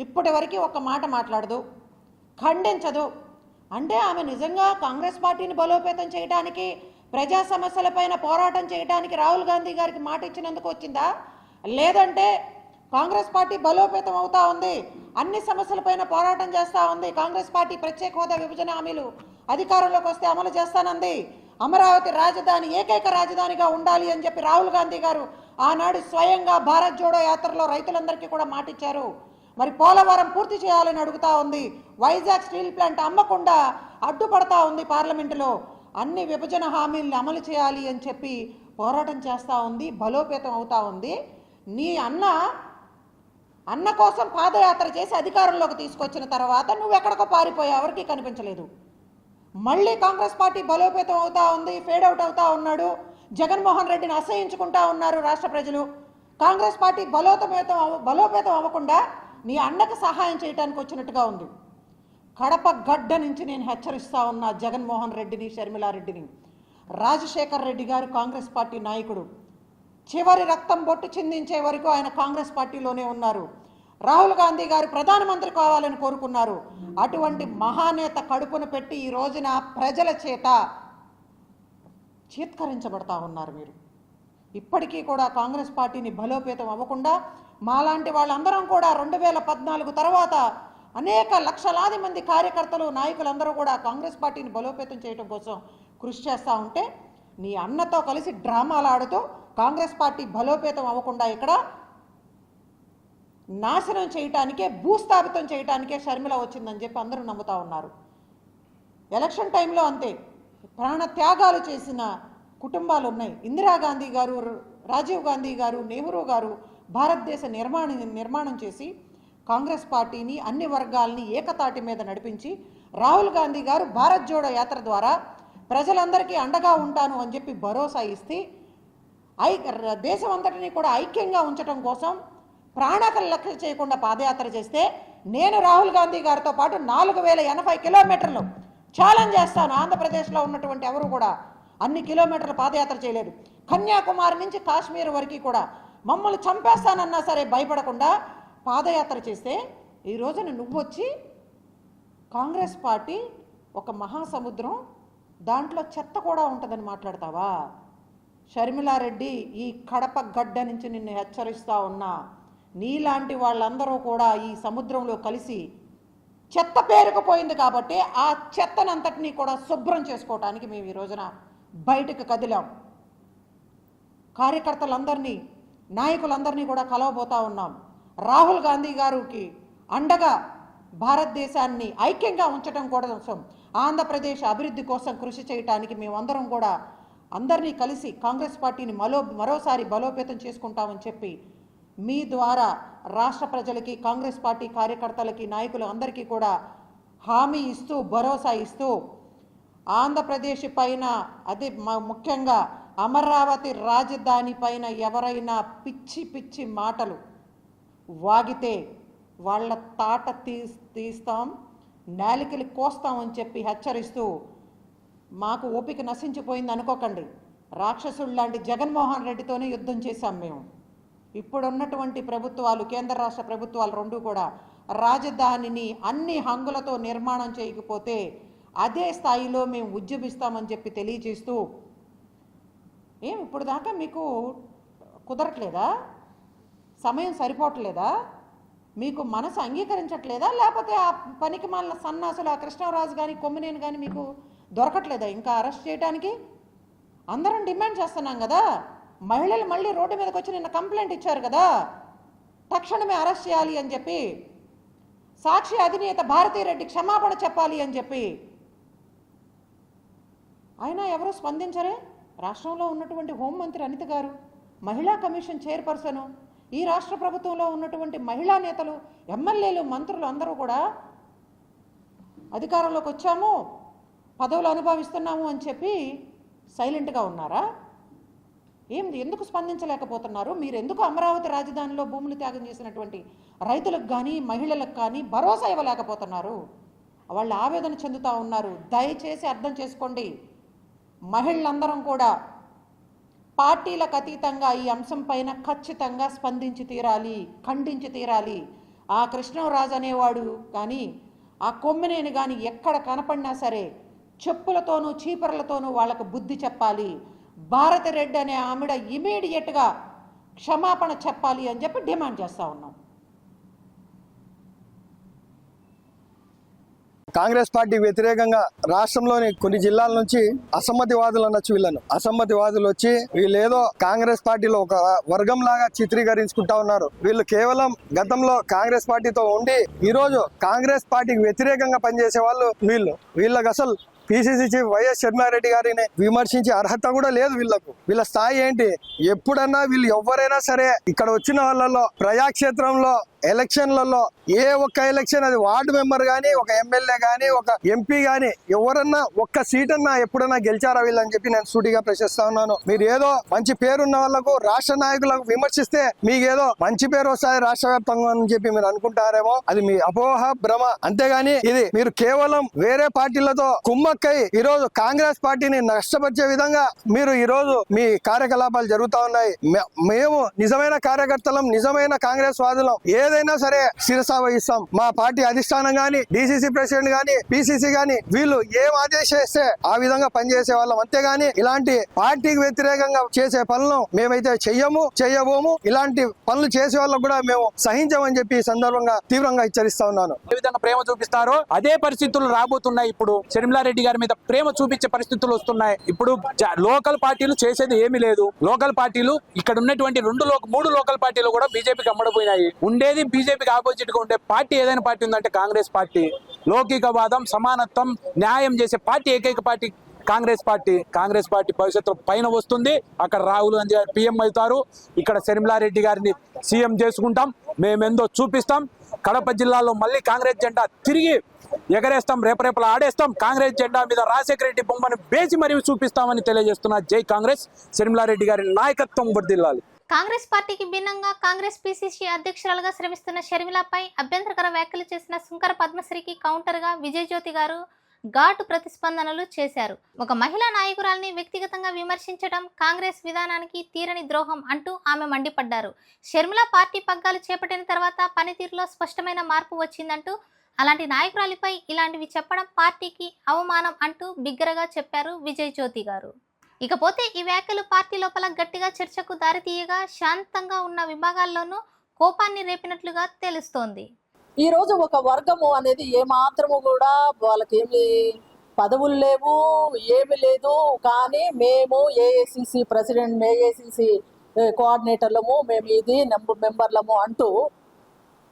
S6: ఇప్పటి వరకు ఒక్క మాట మాట్లాడదు, ఖండించదు. అంటే ఆమె నిజంగా కాంగ్రెస్ పార్టీని బలోపేతం చేయడానికి, ప్రజా సమస్యలపైన పోరాటం చేయడానికి రాహుల్ గాంధీ గారికి మాట ఇచ్చినందుకు వచ్చిందా? లేదంటే కాంగ్రెస్ పార్టీ బలోపేతం అవుతా ఉంది, అన్ని సమస్యలపైన పోరాటం చేస్తూ ఉంది, కాంగ్రెస్ పార్టీ ప్రత్యేక హోదా, విభజన హామీలు అధికారంలోకి వస్తే అమలు చేస్తానంది, అమరావతి రాజధాని ఏకైక రాజధానిగా ఉండాలి అని చెప్పి రాహుల్ గాంధీ గారు ఆనాడు స్వయంగా భారత్ జోడో యాత్రలో రైతులందరికీ కూడా మాట ఇచ్చారు. మరి పోలవరం పూర్తి చేయాలని అడుగుతా ఉంది, వైజాగ్ స్టీల్ ప్లాంట్ అమ్మకుండా అడ్డుపడతా ఉంది పార్లమెంటులో, అన్ని విభజన హామీల్ని అమలు చేయాలి అని చెప్పి పోరాటం చేస్తూ ఉంది, బలోపేతం అవుతా ఉంది. నీ అన్న అన్న కోసం పాదయాత్ర చేసి అధికారంలోకి తీసుకొచ్చిన తర్వాత నువ్వు ఎక్కడికో పారిపోయి ఎవరికి కనిపించలేదు. మళ్ళీ కాంగ్రెస్ పార్టీ బలోపేతం అవుతా ఉంది, ఫేడ్ అవుట్ అవుతా ఉన్నాడు. జగన్మోహన్ రెడ్డిని అసహించుకుంటా ఉన్నారు రాష్ట్ర ప్రజలు. కాంగ్రెస్ పార్టీ బలోపేతం అవ్వకుండా నీ అన్నకు సహాయం చేయడానికి వచ్చినట్టుగా ఉంది. కడప గడ్డ నుంచి నేను హెచ్చరిస్తా ఉన్నా జగన్మోహన్ రెడ్డిని, షర్మిలారెడ్డిని. రాజశేఖర్ రెడ్డి గారు కాంగ్రెస్ పార్టీ నాయకుడు, చివరి రక్తం బొట్టు చిందించే వరకు ఆయన కాంగ్రెస్ పార్టీలోనే ఉన్నారు. రాహుల్ గాంధీ గారు ప్రధానమంత్రి కావాలని కోరుకున్నారు. అటువంటి మహానేత కడుపును పెట్టి ఈ రోజున ప్రజల చేత చీత్కరించబడతా ఉన్నారు మీరు. ఇప్పటికీ కూడా కాంగ్రెస్ పార్టీని బలోపేతం అవ్వకుండా మాలాంటి వాళ్ళందరం కూడా 2014 తర్వాత అనేక లక్షలాది మంది కార్యకర్తలు, నాయకులందరూ కూడా కాంగ్రెస్ పార్టీని బలోపేతం చేయడం కోసం కృషి చేస్తూ ఉంటే నీ అన్నతో కలిసి డ్రామాలు ఆడుతూ కాంగ్రెస్ పార్టీ బలోపేతం అవ్వకుండా ఇక్కడ నాశనం చేయటానికే, భూస్థాపితం చేయటానికే షర్మిల వచ్చిందని చెప్పి అందరూ నమ్ముతా ఉన్నారు. ఎలక్షన్ టైంలో అంతే ప్రాణ త్యాగాలు చేసిన కుటుంబాలు ఉన్నాయి. ఇందిరాగాంధీ గారు, రాజీవ్ గాంధీ గారు, నెహ్రూ గారు భారతదేశ నిర్మాణం చేసి కాంగ్రెస్ పార్టీని, అన్ని వర్గాల్ని ఏకతాటి మీద నడిపించి, రాహుల్ గాంధీ గారు భారత్ జోడో యాత్ర ద్వారా ప్రజలందరికీ అండగా ఉంటాను అని చెప్పి భరోసా ఇస్తే దేశం అంతటినీ కూడా ఐక్యంగా ఉంచడం కోసం ప్రాణాలకు లక్ష్య చేయకుండా పాదయాత్ర చేస్తే నేను రాహుల్ గాంధీ గారితో పాటు 4080 కిలోమీటర్లు ఛాలెంజ్ చేస్తాను. ఆంధ్రప్రదేశ్లో ఉన్నటువంటి ఎవరు కూడా అన్ని కిలోమీటర్లు పాదయాత్ర చేయలేదు. కన్యాకుమారి నుంచి కాశ్మీర్ వరకు కూడా మమ్మల్ని చంపేస్తానన్నా సరే భయపడకుండా పాదయాత్ర చేస్తే ఈ రోజున నువ్వొచ్చి కాంగ్రెస్ పార్టీ ఒక మహాసముద్రం, దాంట్లో చెత్త కూడా ఉంటుందని మాట్లాడతావా? షర్మిలారెడ్డి, ఈ కడప గడ్డ నుంచి నిన్ను హెచ్చరిస్తా ఉన్నా. నీలాంటి వాళ్ళందరూ కూడా ఈ సముద్రంలో కలిసి చెత్త పేరుకుపోయింది కాబట్టి ఆ చెత్తనంతటినీ కూడా శుభ్రం చేసుకోవటానికి మేము ఈ రోజున బయటకు కదిలాం. కార్యకర్తలందరినీ, నాయకులందరినీ కూడా కలవబోతా ఉన్నాం. రాహుల్ గాంధీ గారికి అండగా భారతదేశాన్ని ఐక్యంగా ఉంచడం కోసం, ఆంధ్రప్రదేశ్ అభివృద్ధి కోసం కృషి చేయడానికి మేమందరం కూడా అందరినీ కలిసి కాంగ్రెస్ పార్టీని మరోసారి బలోపేతం చేసుకుంటామని చెప్పి మీ ద్వారా రాష్ట్ర ప్రజలకి, కాంగ్రెస్ పార్టీ కార్యకర్తలకి, నాయకులు అందరికీ కూడా హామీ ఇస్తూ, భరోసా ఇస్తూ ఆంధ్రప్రదేశ్ పైన, అది ముఖ్యంగా అమరావతి రాజధాని పైన ఎవరైనా పిచ్చి పిచ్చి మాటలు వాగితే వాళ్ళ తాట తీస్తాం, నాలికలు కోస్తామని చెప్పి హెచ్చరిస్తూ, మాకు ఓపిక నశించిపోయింది అనుకోకండి. రాక్షసుడు లాంటి జగన్మోహన్ రెడ్డితోనే యుద్ధం చేశాం మేము. ఇప్పుడున్నటువంటి ప్రభుత్వాలు, కేంద్ర రాష్ట్ర ప్రభుత్వాలు రెండు కూడా రాజధానిని అన్ని హంగులతో నిర్మాణం చేయకపోతే అదే స్థాయిలో మేము ఉద్యమిస్తామని చెప్పి తెలియజేస్తూ, ఇప్పుడు దాకా మీకు కుదరట్లేదా? సమయం సరిపోవట్లేదా? మీకు మనసు అంగీకరించట్లేదా? లేకపోతే ఆ పనికి మాలిన సన్నాసులు, ఆ కృష్ణరాజు కానీ, కొమ్మినేని కానీ మీకు దొరకట్లేదా ఇంకా అరెస్ట్ చేయడానికి? అందరం డిమాండ్ చేస్తున్నాం కదా. మహిళలు మళ్ళీ రోడ్డు మీదకి వచ్చి నిన్న కంప్లైంట్ ఇచ్చారు కదా, తక్షణమే అరెస్ట్ చేయాలి అని చెప్పి, సాక్షి అధినేత భారతీరెడ్డి క్షమాపణ చెప్పాలి అని చెప్పి. అయినా ఎవరూ స్పందించరే. రాష్ట్రంలో ఉన్నటువంటి హోంమంత్రి అనిత గారు, మహిళా కమిషన్ చైర్పర్సను, ఈ రాష్ట్ర ప్రభుత్వంలో ఉన్నటువంటి మహిళా నేతలు, ఎమ్మెల్యేలు, మంత్రులు అందరూ కూడా అధికారంలోకి వచ్చాము, పదవులు అనుభవిస్తున్నాము అని చెప్పి సైలెంట్గా ఉన్నారా? ఎందుకు స్పందించలేకపోతున్నారు? మీరు ఎందుకు అమరావతి రాజధానిలో భూములు త్యాగం చేసినటువంటి రైతులకు కానీ, మహిళలకు కానీ భరోసా ఇవ్వలేకపోతున్నారు? వాళ్ళు ఆవేదన చెందుతూ ఉన్నారు. దయచేసి అర్థం చేసుకోండి. మహిళలందరం కూడా పార్టీలకు అతీతంగా ఈ అంశం పైన ఖచ్చితంగా స్పందించి తీరాలి, ఖండించి తీరాలి. ఆ కృష్ణరాజు అనేవాడు కానీ, ఆ కొమ్మినేని కానీ ఎక్కడ కనపడినా సరే చెప్పులతోనూ చీపర్లతోనూ వాళ్ళకు బుద్ధి చెప్పాలి. భారతిరెడ్డి అనే ఆవిడ ఇమీడియట్గా క్షమాపణ చెప్పాలి అని చెప్పి డిమాండ్ చేస్తూ ఉన్నాం.
S7: కాంగ్రెస్ పార్టీ వ్యతిరేకంగా రాష్ట్రంలోని కొన్ని జిల్లాల నుంచి అసమ్మతివాదులు అనొచ్చు వీళ్ళను. అసమ్మతివాదులు వచ్చి వీళ్ళేదో కాంగ్రెస్ పార్టీలో ఒక వర్గం లాగా చిత్రీకరించుకుంటా ఉన్నారు. వీళ్ళు కేవలం గతంలో కాంగ్రెస్ పార్టీతో ఉండి ఈరోజు కాంగ్రెస్ పార్టీకి వ్యతిరేకంగా పనిచేసే వాళ్ళు వీళ్ళకి అసలు పిసిసి చీఫ్ వైఎస్ షర్మిలారెడ్డి గారిని విమర్శించే అర్హత కూడా లేదు వీళ్ళకు. వీళ్ళ స్థాయి ఏంటి? ఎప్పుడన్నా వీళ్ళు ఎవరైనా సరే ఇక్కడ వచ్చిన వాళ్ళలో ప్రజాక్షేత్రంలో ఎలక్షన్లలో ఏ ఒక్క ఎలక్షన్, అది వార్డు మెంబర్ కానీ, ఒక ఎమ్మెల్యే కానీ, ఒక ఎంపీ కానీ, ఎవరన్నా ఒక్క సీట్ అన్నా ఎప్పుడన్నా గెలిచారా వీళ్ళని చెప్పి నేను సూటిగా ప్రశ్నిస్తా ఉన్నాను. మీరు ఏదో మంచి పేరున్న వాళ్ళకు, రాష్ట్ర నాయకులకు విమర్శిస్తే మీకు ఏదో మంచి పేరు వస్తాయి రాష్ట్ర వ్యాప్తంగా అని చెప్పి మీరు అనుకుంటారేమో, అది మీ అపోహ, భ్రమ. అంతేగాని ఇది మీరు కేవలం వేరే పార్టీలతో కుమ్మక్కై ఈరోజు కాంగ్రెస్ పార్టీని నష్టపరిచే విధంగా మీరు ఈరోజు మీ కార్యకలాపాలు జరుగుతా ఉన్నాయి. మేము నిజమైన కార్యకర్తలం, నిజమైన కాంగ్రెస్ వాదులం. ఏదైనా సరే శిరసా వహిస్తాం. మా పార్టీ అధిష్టానం గాని, డిసిసి ప్రెసిడెంట్ గాని, పిసిసి గాని వీళ్ళు ఏం ఆదేశిస్తే ఆ విధంగా పనిచేసే వాళ్ళం. అంతేగాని ఇలాంటి పార్టీకి వ్యతిరేకంగా చేసే పనులను మేమైతే చెయ్యబోము. ఇలాంటి పనులు చేసే వాళ్ళకు కూడా మేము సహించమని చెప్పి ఈ సందర్భంగా తీవ్రంగా హెచ్చరిస్తా ఉన్నాను.
S8: ఏ విధంగా ప్రేమ చూపిస్తారో అదే పరిస్థితులు రాబోతున్నాయి. ఇప్పుడు షర్మిలారెడ్డి గారి మీద ప్రేమ చూపించే పరిస్థితులు వస్తున్నాయి. ఇప్పుడు లోకల్ పార్టీలు చేసేది ఏమీ లేదు. లోకల్ పార్టీలు ఇక్కడ ఉన్నటువంటి 3 లోకల్ పార్టీలు కూడా బీజేపీకి అమ్మడిపోయినాయి. ఉండేది బీజేపీకి ఆపోజిట్ గా ఉండే పార్టీ ఏదైనా పార్టీ ఉందంటే కాంగ్రెస్ పార్టీ. లౌకికవాదం, సమానత్వం, న్యాయం చేసే పార్టీ ఏకైక party Congress party. Congress party భవిష్యత్తులో పైన వస్తుంది. అక్కడ రాహుల్ గాంధీ గారు పీఎం అవుతారు, ఇక్కడ షర్మిలారెడ్డి గారిని సీఎం చేసుకుంటాం. మేమెందో చూపిస్తాం. కడప జిల్లాలో మళ్ళీ కాంగ్రెస్ జెండా తిరిగి ఎగరేస్తాం, రేపరేపలా ఆడేస్తాం. కాంగ్రెస్ జెండా మీద రాజశేఖర రెడ్డి బొమ్మను వేసి మరీ చూపిస్తామని తెలియజేస్తున్నా. జై కాంగ్రెస్. షర్మిలారెడ్డి గారి నాయకత్వం వర్ధిల్లాలి.
S1: కాంగ్రెస్ పార్టీకి భిన్నంగా కాంగ్రెస్ పిసిసి అధ్యక్షురాలుగా శ్రమిస్తున్న షర్మిలపై అభ్యంతరకర వ్యాఖ్యలు చేసిన సుంకర పద్మశ్రీకి కౌంటర్గా విజయజ్యోతి గారు ఘాటు ప్రతిస్పందనలు చేశారు. ఒక మహిళా నాయకురాల్ని వ్యక్తిగతంగా విమర్శించడం కాంగ్రెస్ విధానానికి తీరని ద్రోహం అంటూ ఆమె మండిపడ్డారు. షర్మిల పార్టీ పగ్గాలు చేపట్టిన తర్వాత పనితీరులో స్పష్టమైన మార్పు వచ్చిందంటూ, అలాంటి నాయకురాలిపై ఇలాంటివి చెప్పడం పార్టీకి అవమానం అంటూ బిగ్గరగా చెప్పారు విజయజ్యోతి గారు. ఇకపోతే ఈ వ్యాఖ్యలు పార్టీ లోపల గట్టిగా చర్చకు దారితీయగా శాంతంగా ఉన్న విభాగాల్లోనూ కోపాన్ని రేపినట్లుగా తెలుస్తోంది.
S9: ఈ రోజు ఒక వర్గము అనేది ఏమాత్రము కూడా వాళ్ళకి ఏమి పదవులు లేవు, ఏమి లేదు. కానీ మేము ఏఐసిసి ప్రెసిడెంట్, ఏఐసిసి కోఆర్డినేటర్లము, మేము ఇది మెంబర్లము అంటూ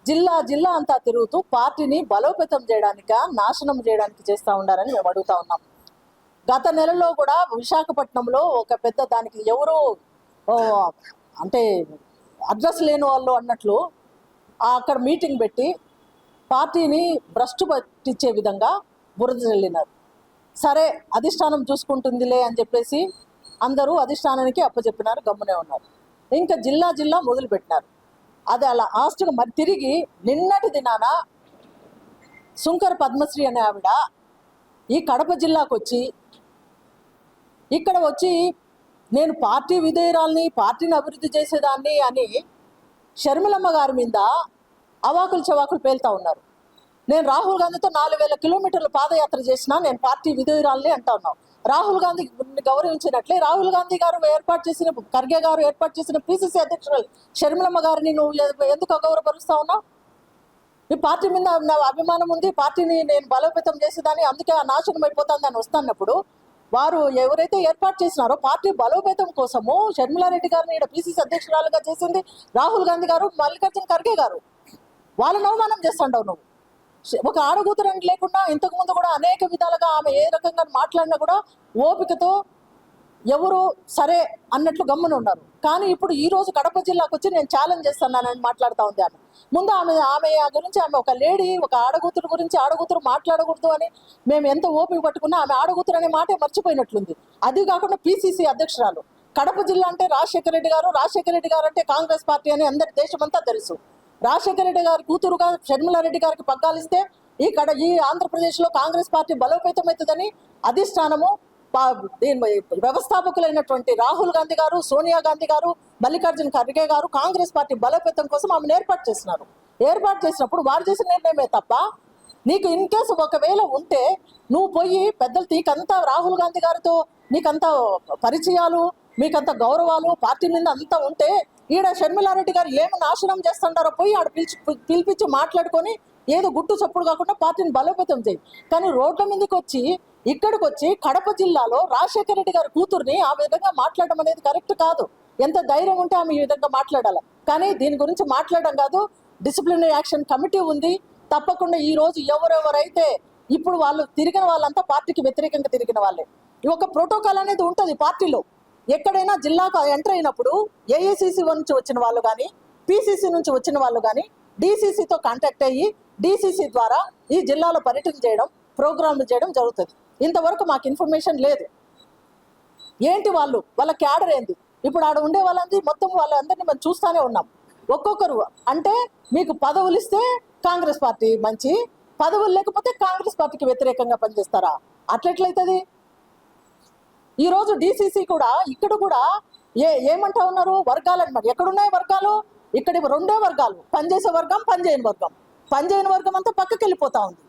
S9: జిల్లా అంతా తిరుగుతూ పార్టీని బలోపేతం చేయడానిక, నాశనం చేయడానికి చేస్తూ ఉండాలని మేము అడుగుతా ఉన్నాం. గత నెలలో కూడా విశాఖపట్నంలో ఒక పెద్ద దానికి ఎవరు అంటే అడ్రస్ లేని వాళ్ళు అన్నట్లు అక్కడ మీటింగ్ పెట్టి పార్టీని భ్రష్టు పట్టించే విధంగా బురద చల్లినారు. సరే అధిష్టానం చూసుకుంటుందిలే అని చెప్పేసి అందరూ అధిష్టానానికి అప్పచెప్పినారు, గమ్మునే ఉన్నారు. ఇంకా జిల్లా మొదలుపెట్టినారు. అది అలా లాస్ట్గా మరి తిరిగి నిన్నటి దినాన సుంకర పద్మశ్రీ అనే ఆవిడ ఈ కడప జిల్లాకు వచ్చి ఇక్కడ వచ్చి నేను పార్టీ విధేయురాల్ని, పార్టీని అభివృద్ధి చేసేదాన్ని అని షర్మిలమ్మ గారి మీద అవాకులు చవాకులు పేలుతా ఉన్నారు. నేను రాహుల్ గాంధీతో 4000 కిలోమీటర్లు పాదయాత్ర చేసినా నేను పార్టీ విధేయురాల్ని అంటా ఉన్నాను. రాహుల్ గాంధీ గౌరవించినట్లే రాహుల్ గాంధీ గారు ఖర్గే గారు ఏర్పాటు చేసిన పిసిసి అధ్యక్షురాలు షర్మిలమ్మ గారిని నువ్వు ఎందుకు అగౌరవపరుస్తా ఉన్నావు? ఈ పార్టీ మీద నా అభిమానం ఉంది, పార్టీని నేను బలోపేతం చేసేదాన్ని, అందుకే ఆ నాశనం అయిపోతుందని వస్తున్నప్పుడు వారు ఎవరైతే ఏర్పాటు చేసినారో పార్టీ బలోపేతం కోసము షర్మిలారెడ్డి గారిని ఇక్కడ పిసిసి అధ్యక్షురాలుగా చేసింది రాహుల్ గాంధీ గారు, మల్లికార్జున ఖర్గే గారు. వాళ్ళని అవమానం చేస్తుండవు నువ్వు. ఒక ఆడగూతురని లేకుండా ఇంతకుముందు కూడా అనేక విధాలుగా ఆమె ఏ రకంగా మాట్లాడినా కూడా ఓపికతో ఎవరు సరే అన్నట్లు గమ్మున ఉన్నారు. కానీ ఇప్పుడు ఈ రోజు కడప జిల్లాకు వచ్చి నేను ఛాలెంజ్ చేస్తున్నానని మాట్లాడుతూ ఉంది ఆమె. ముందు ఆమె గురించి ఆమె ఒక లేడీ, ఒక ఆడగూతురు గురించి ఆడగూతురు మాట్లాడకూడదు అని మేము ఎంత ఓపిక పట్టుకున్నా ఆమె ఆడగూతురు అనే మాటే మర్చిపోయినట్లుంది. అది కాకుండా పిసిసి అధ్యక్షురాలు. కడప జిల్లా అంటే రాజశేఖర రెడ్డి గారు అంటే కాంగ్రెస్ పార్టీ అని అందరి దేశమంతా తెలుసు. రాజశేఖర రెడ్డి గారి కూతురుగా షర్మిలారెడ్డి గారికి పగ్గాలు ఇస్తే ఈ ఆంధ్రప్రదేశ్లో కాంగ్రెస్ పార్టీ బలోపేతం అవుతుందని అధిష్టానము వ్యవస్థాపకులైనటువంటి రాహుల్ గాంధీ గారు, సోనియా గాంధీ గారు, మల్లికార్జున ఖర్గే గారు కాంగ్రెస్ పార్టీ బలోపేతం కోసం ఆమెను ఏర్పాటు చేసినారు. ఏర్పాటు చేసినప్పుడు వారు చేసిన నిర్ణయమే తప్ప నీకు ఇన్ కేసు ఒకవేళ ఉంటే నువ్వు పోయి పెద్దలు నీకంతా రాహుల్ గాంధీ గారితో నీకంతా పరిచయాలు, మీకంత గౌరవాలు పార్టీ మీద అంతా ఉంటే ఈడ షర్మిలారెడ్డి గారు ఏమి నాశనం చేస్తుంటారో పోయి ఆడ పిలిపించి మాట్లాడుకొని ఏదో గుట్టు చప్పుడు కాకుండా పార్టీని బలోపేతం చేయి. కానీ రోడ్ల మీదకి వచ్చి ఇక్కడికి వచ్చి కడప జిల్లాలో రాజశేఖర రెడ్డి గారి కూతుర్ని ఆ విధంగా మాట్లాడడం అనేది కరెక్ట్ కాదు. ఎంత ధైర్యం ఉంటే ఆమె ఈ విధంగా మాట్లాడాలి. కానీ దీని గురించి మాట్లాడడం కాదు. డిసిప్లినరీ యాక్షన్ కమిటీ ఉంది. తప్పకుండా ఈ రోజు ఎవరెవరైతే ఇప్పుడు వాళ్ళు తిరిగిన వాళ్ళంతా పార్టీకి వ్యతిరేకంగా తిరిగిన వాళ్ళే. ఒక ప్రోటోకాల్ అనేది ఉంటుంది పార్టీలో. ఎక్కడైనా జిల్లాకు ఎంటర్ అయినప్పుడు ఏఐసిసి నుంచి వచ్చిన వాళ్ళు కానీ, పిసిసి నుంచి వచ్చిన వాళ్ళు కానీ డీసీసీతో కాంటాక్ట్ అయ్యి డీసీసీ ద్వారా ఈ జిల్లాలో పర్యటన చేయడం, ప్రోగ్రాంలు చేయడం జరుగుతుంది. ఇంతవరకు మాకు ఇన్ఫర్మేషన్ లేదు. ఏంటి వాళ్ళ క్యాడర్ ఏంది? ఇప్పుడు ఆడ ఉండే వాళ్ళందరి మొత్తం వాళ్ళందరినీ మనం చూస్తూనే ఉన్నాం. ఒక్కొక్కరు అంటే మీకు పదవులు ఇస్తే కాంగ్రెస్ పార్టీ మంచి, పదవులు లేకపోతే కాంగ్రెస్ పార్టీకి వ్యతిరేకంగా పనిచేస్తారా? అట్లెట్లయితుంది? ఈరోజు డీసీసీ కూడా ఇక్కడ కూడా ఏమంటా ఉన్నారు? వర్గాలు అనమాట. ఎక్కడున్నాయి వర్గాలు? ఇక్కడ 2 వర్గాలు, పనిచేసే వర్గం, పనిచేయని వర్గం. పనిచేయని వర్గం అంతా పక్కకి వెళ్ళిపోతా ఉంది.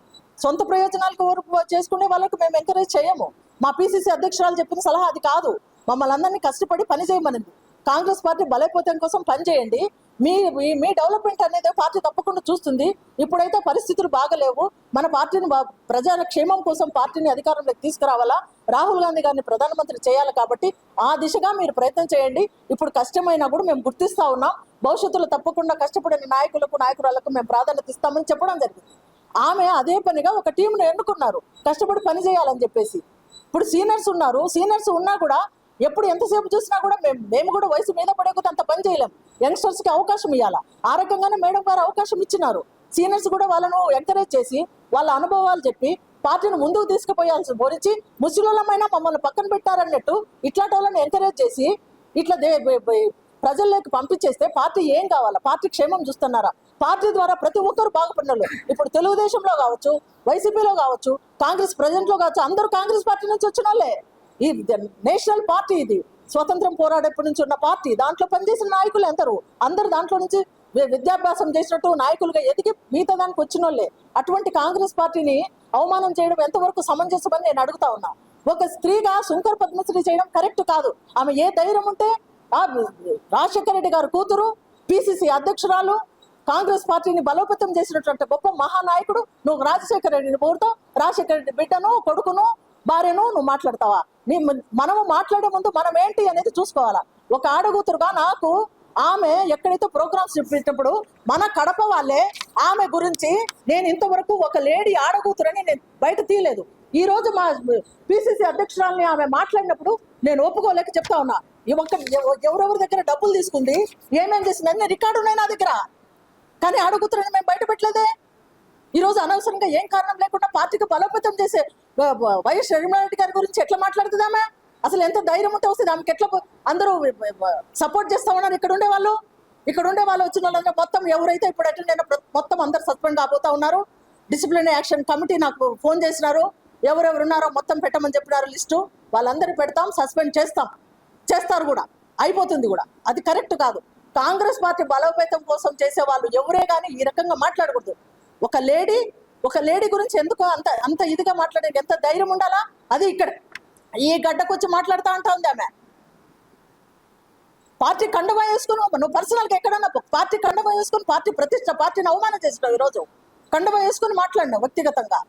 S9: సొంత ప్రయోజనాలకు చేసుకునే వాళ్ళకు మేము ఎంకరేజ్ చేయము. మా పిసిసి అధ్యక్షురాలు చెప్పిన సలహా అది కాదు. మమ్మల్ని అందరినీ కష్టపడి పని చేయమనింది. కాంగ్రెస్ పార్టీ బలైపోతం కోసం పనిచేయండి, మీ డెవలప్మెంట్ అనేది పార్టీ తప్పకుండా చూస్తుంది. ఇప్పుడైతే పరిస్థితులు బాగలేవు. మన పార్టీని ప్రజల క్షేమం కోసం పార్టీని అధికారంలోకి తీసుకురావాలా, రాహుల్ గాంధీ గారిని ప్రధానమంత్రి చేయాలి. కాబట్టి ఆ దిశగా మీరు ప్రయత్నం చేయండి. ఇప్పుడు కష్టమైనా కూడా మేము గుర్తిస్తా ఉన్నాం. భవిష్యత్తులో తప్పకుండా కష్టపడిన నాయకురాలకు మేము ప్రాధాన్యత ఇస్తామని చెప్పడం జరిగింది. ఆమె అదే పనిగా ఒక టీంను ఎన్నుకున్నారు, కష్టపడి పని చేయాలని చెప్పేసి. ఇప్పుడు సీనియర్స్ ఉన్నారు. సీనియర్స్ ఉన్నా కూడా ఎప్పుడు ఎంతసేపు చూసినా కూడా మేము కూడా వయసు మీద పడే కొద్ది అంత పని చేయలేం. యంగ్స్టర్స్కి అవకాశం ఇవ్వాలా. ఆ రకంగానే మేడం గారు అవకాశం ఇచ్చినారు. సీనియర్స్ కూడా వాళ్ళను ఎంకరేజ్ చేసి వాళ్ళ అనుభవాలు చెప్పి పార్టీని ముందుకు తీసుకుపోయాల్సి పోరించి ముసలిమైనా మమ్మల్ని పక్కన పెట్టారన్నట్టు ఇట్లాంటి వాళ్ళని ఎంకరేజ్ చేసి ఇట్లా ప్రజల్లోకి పంపించేస్తే పార్టీ ఏం కావాలా? పార్టీ క్షేమం చూస్తున్నారా? పార్టీ ద్వారా ప్రతి ఒక్కరు బాగుపడినారు. ఇప్పుడు తెలుగుదేశంలో కావచ్చు, వైసీపీలో కావచ్చు, కాంగ్రెస్ ప్రజెంట్లో కావచ్చు, అందరూ కాంగ్రెస్ పార్టీ నుంచి వచ్చిన వాళ్ళే. ఈ నేషనల్ పార్టీ, ఇది స్వతంత్రం పోరాడేప్పటి నుంచి ఉన్న పార్టీ. దాంట్లో పనిచేసిన నాయకులు అందరూ దాంట్లో నుంచి విద్యాభ్యాసం చేసినట్టు నాయకులుగా ఎదిగి మిగతా దానికి వచ్చిన వాళ్ళే. అటువంటి కాంగ్రెస్ పార్టీని అవమానం చేయడం ఎంతవరకు సమంజసమని నేను అడుగుతా ఉన్నా. ఒక స్త్రీగా శంకర్ పద్మశ్రీ చేయడం కరెక్ట్ కాదు. ఆమె ఏ ధైర్యం ఉంటే రాజశేఖర రెడ్డి గారు కూతురు, పిసిసి అధ్యక్షురాలు, కాంగ్రెస్ పార్టీని బలోపేతం చేసినటువంటి గొప్ప మహానాయకుడు, నువ్వు రాజశేఖర రెడ్డిని పోరుతో రాజశేఖర రెడ్డి బిడ్డను, కొడుకును, భార్యను నువ్వు మాట్లాడతావా? మనము మాట్లాడే ముందు మనం ఏంటి అనేది చూసుకోవాలా. ఒక ఆడగూతురుగా నాకు ఆమె ఎక్కడైతే ప్రోగ్రామ్స్ చెప్పేటప్పుడు మన కడప వాళ్ళే ఆమె గురించి నేను ఇంతవరకు ఒక లేడీ ఆడగూతురని నేను బయట తీయలేదు. ఈ రోజు మా పిసిసి అధ్యక్షురాలని ఆమె మాట్లాడినప్పుడు నేను ఒప్పుకోలేక చెప్తా ఉన్నా. ఎవరెవరి దగ్గర డబ్బులు తీసుకుంది, ఏమేం చేసింది అన్ని రికార్డు ఉన్నాయి నా దగ్గర. కానీ ఆడగూతురని మేము బయట పెట్టలేదే. ఈరోజు అనవసరంగా ఏం కారణం లేకుండా పార్టీకి బలోపేతం చేసే వైఎస్ షర్మిలారెడ్డి గారి గురించి ఎట్లా మాట్లాడుతుంది ఆమె? అసలు ఎంత ధైర్యం ఉంటే వస్తుంది ఆమెకి? ఎట్లా అందరూ సపోర్ట్ చేస్తా ఉన్నారు? ఇక్కడ ఉండే వాళ్ళు వచ్చిన వాళ్ళందరూ మొత్తం ఎవరైతే ఇప్పుడు అటెండ్ అయినా మొత్తం అందరు సస్పెండ్ కాబోతా ఉన్నారు. డిసిప్లినరీ యాక్షన్ కమిటీ నాకు ఫోన్ చేసినారు. ఎవరెవరు ఉన్నారో మొత్తం పెట్టమని చెప్పినారు లిస్టు. వాళ్ళందరూ పెడతాం, సస్పెండ్ చేస్తారు కూడా, అయిపోతుంది కూడా. అది కరెక్ట్ కాదు. కాంగ్రెస్ పార్టీ బలోపేతం కోసం చేసే వాళ్ళు ఎవరే కానీ ఈ రకంగా మాట్లాడకూడదు. ఒక లేడీ గురించి ఎందుకు అంత ఇదిగా మాట్లాడే ఎంత ధైర్యం ఉండాలా? అది ఇక్కడ ఈ గడ్డకు వచ్చి మాట్లాడుతూ ఉంటా ఉంది ఆమె. పార్టీ కండువా వేసుకుని నువ్వు పర్సనల్గా ఎక్కడన్నా పార్టీ కండువా వేసుకుని పార్టీ ప్రతిష్ట, పార్టీని అవమానం చేసినావు. ఈరోజు కండువా వేసుకుని మాట్లాడినావు వ్యక్తిగతంగా.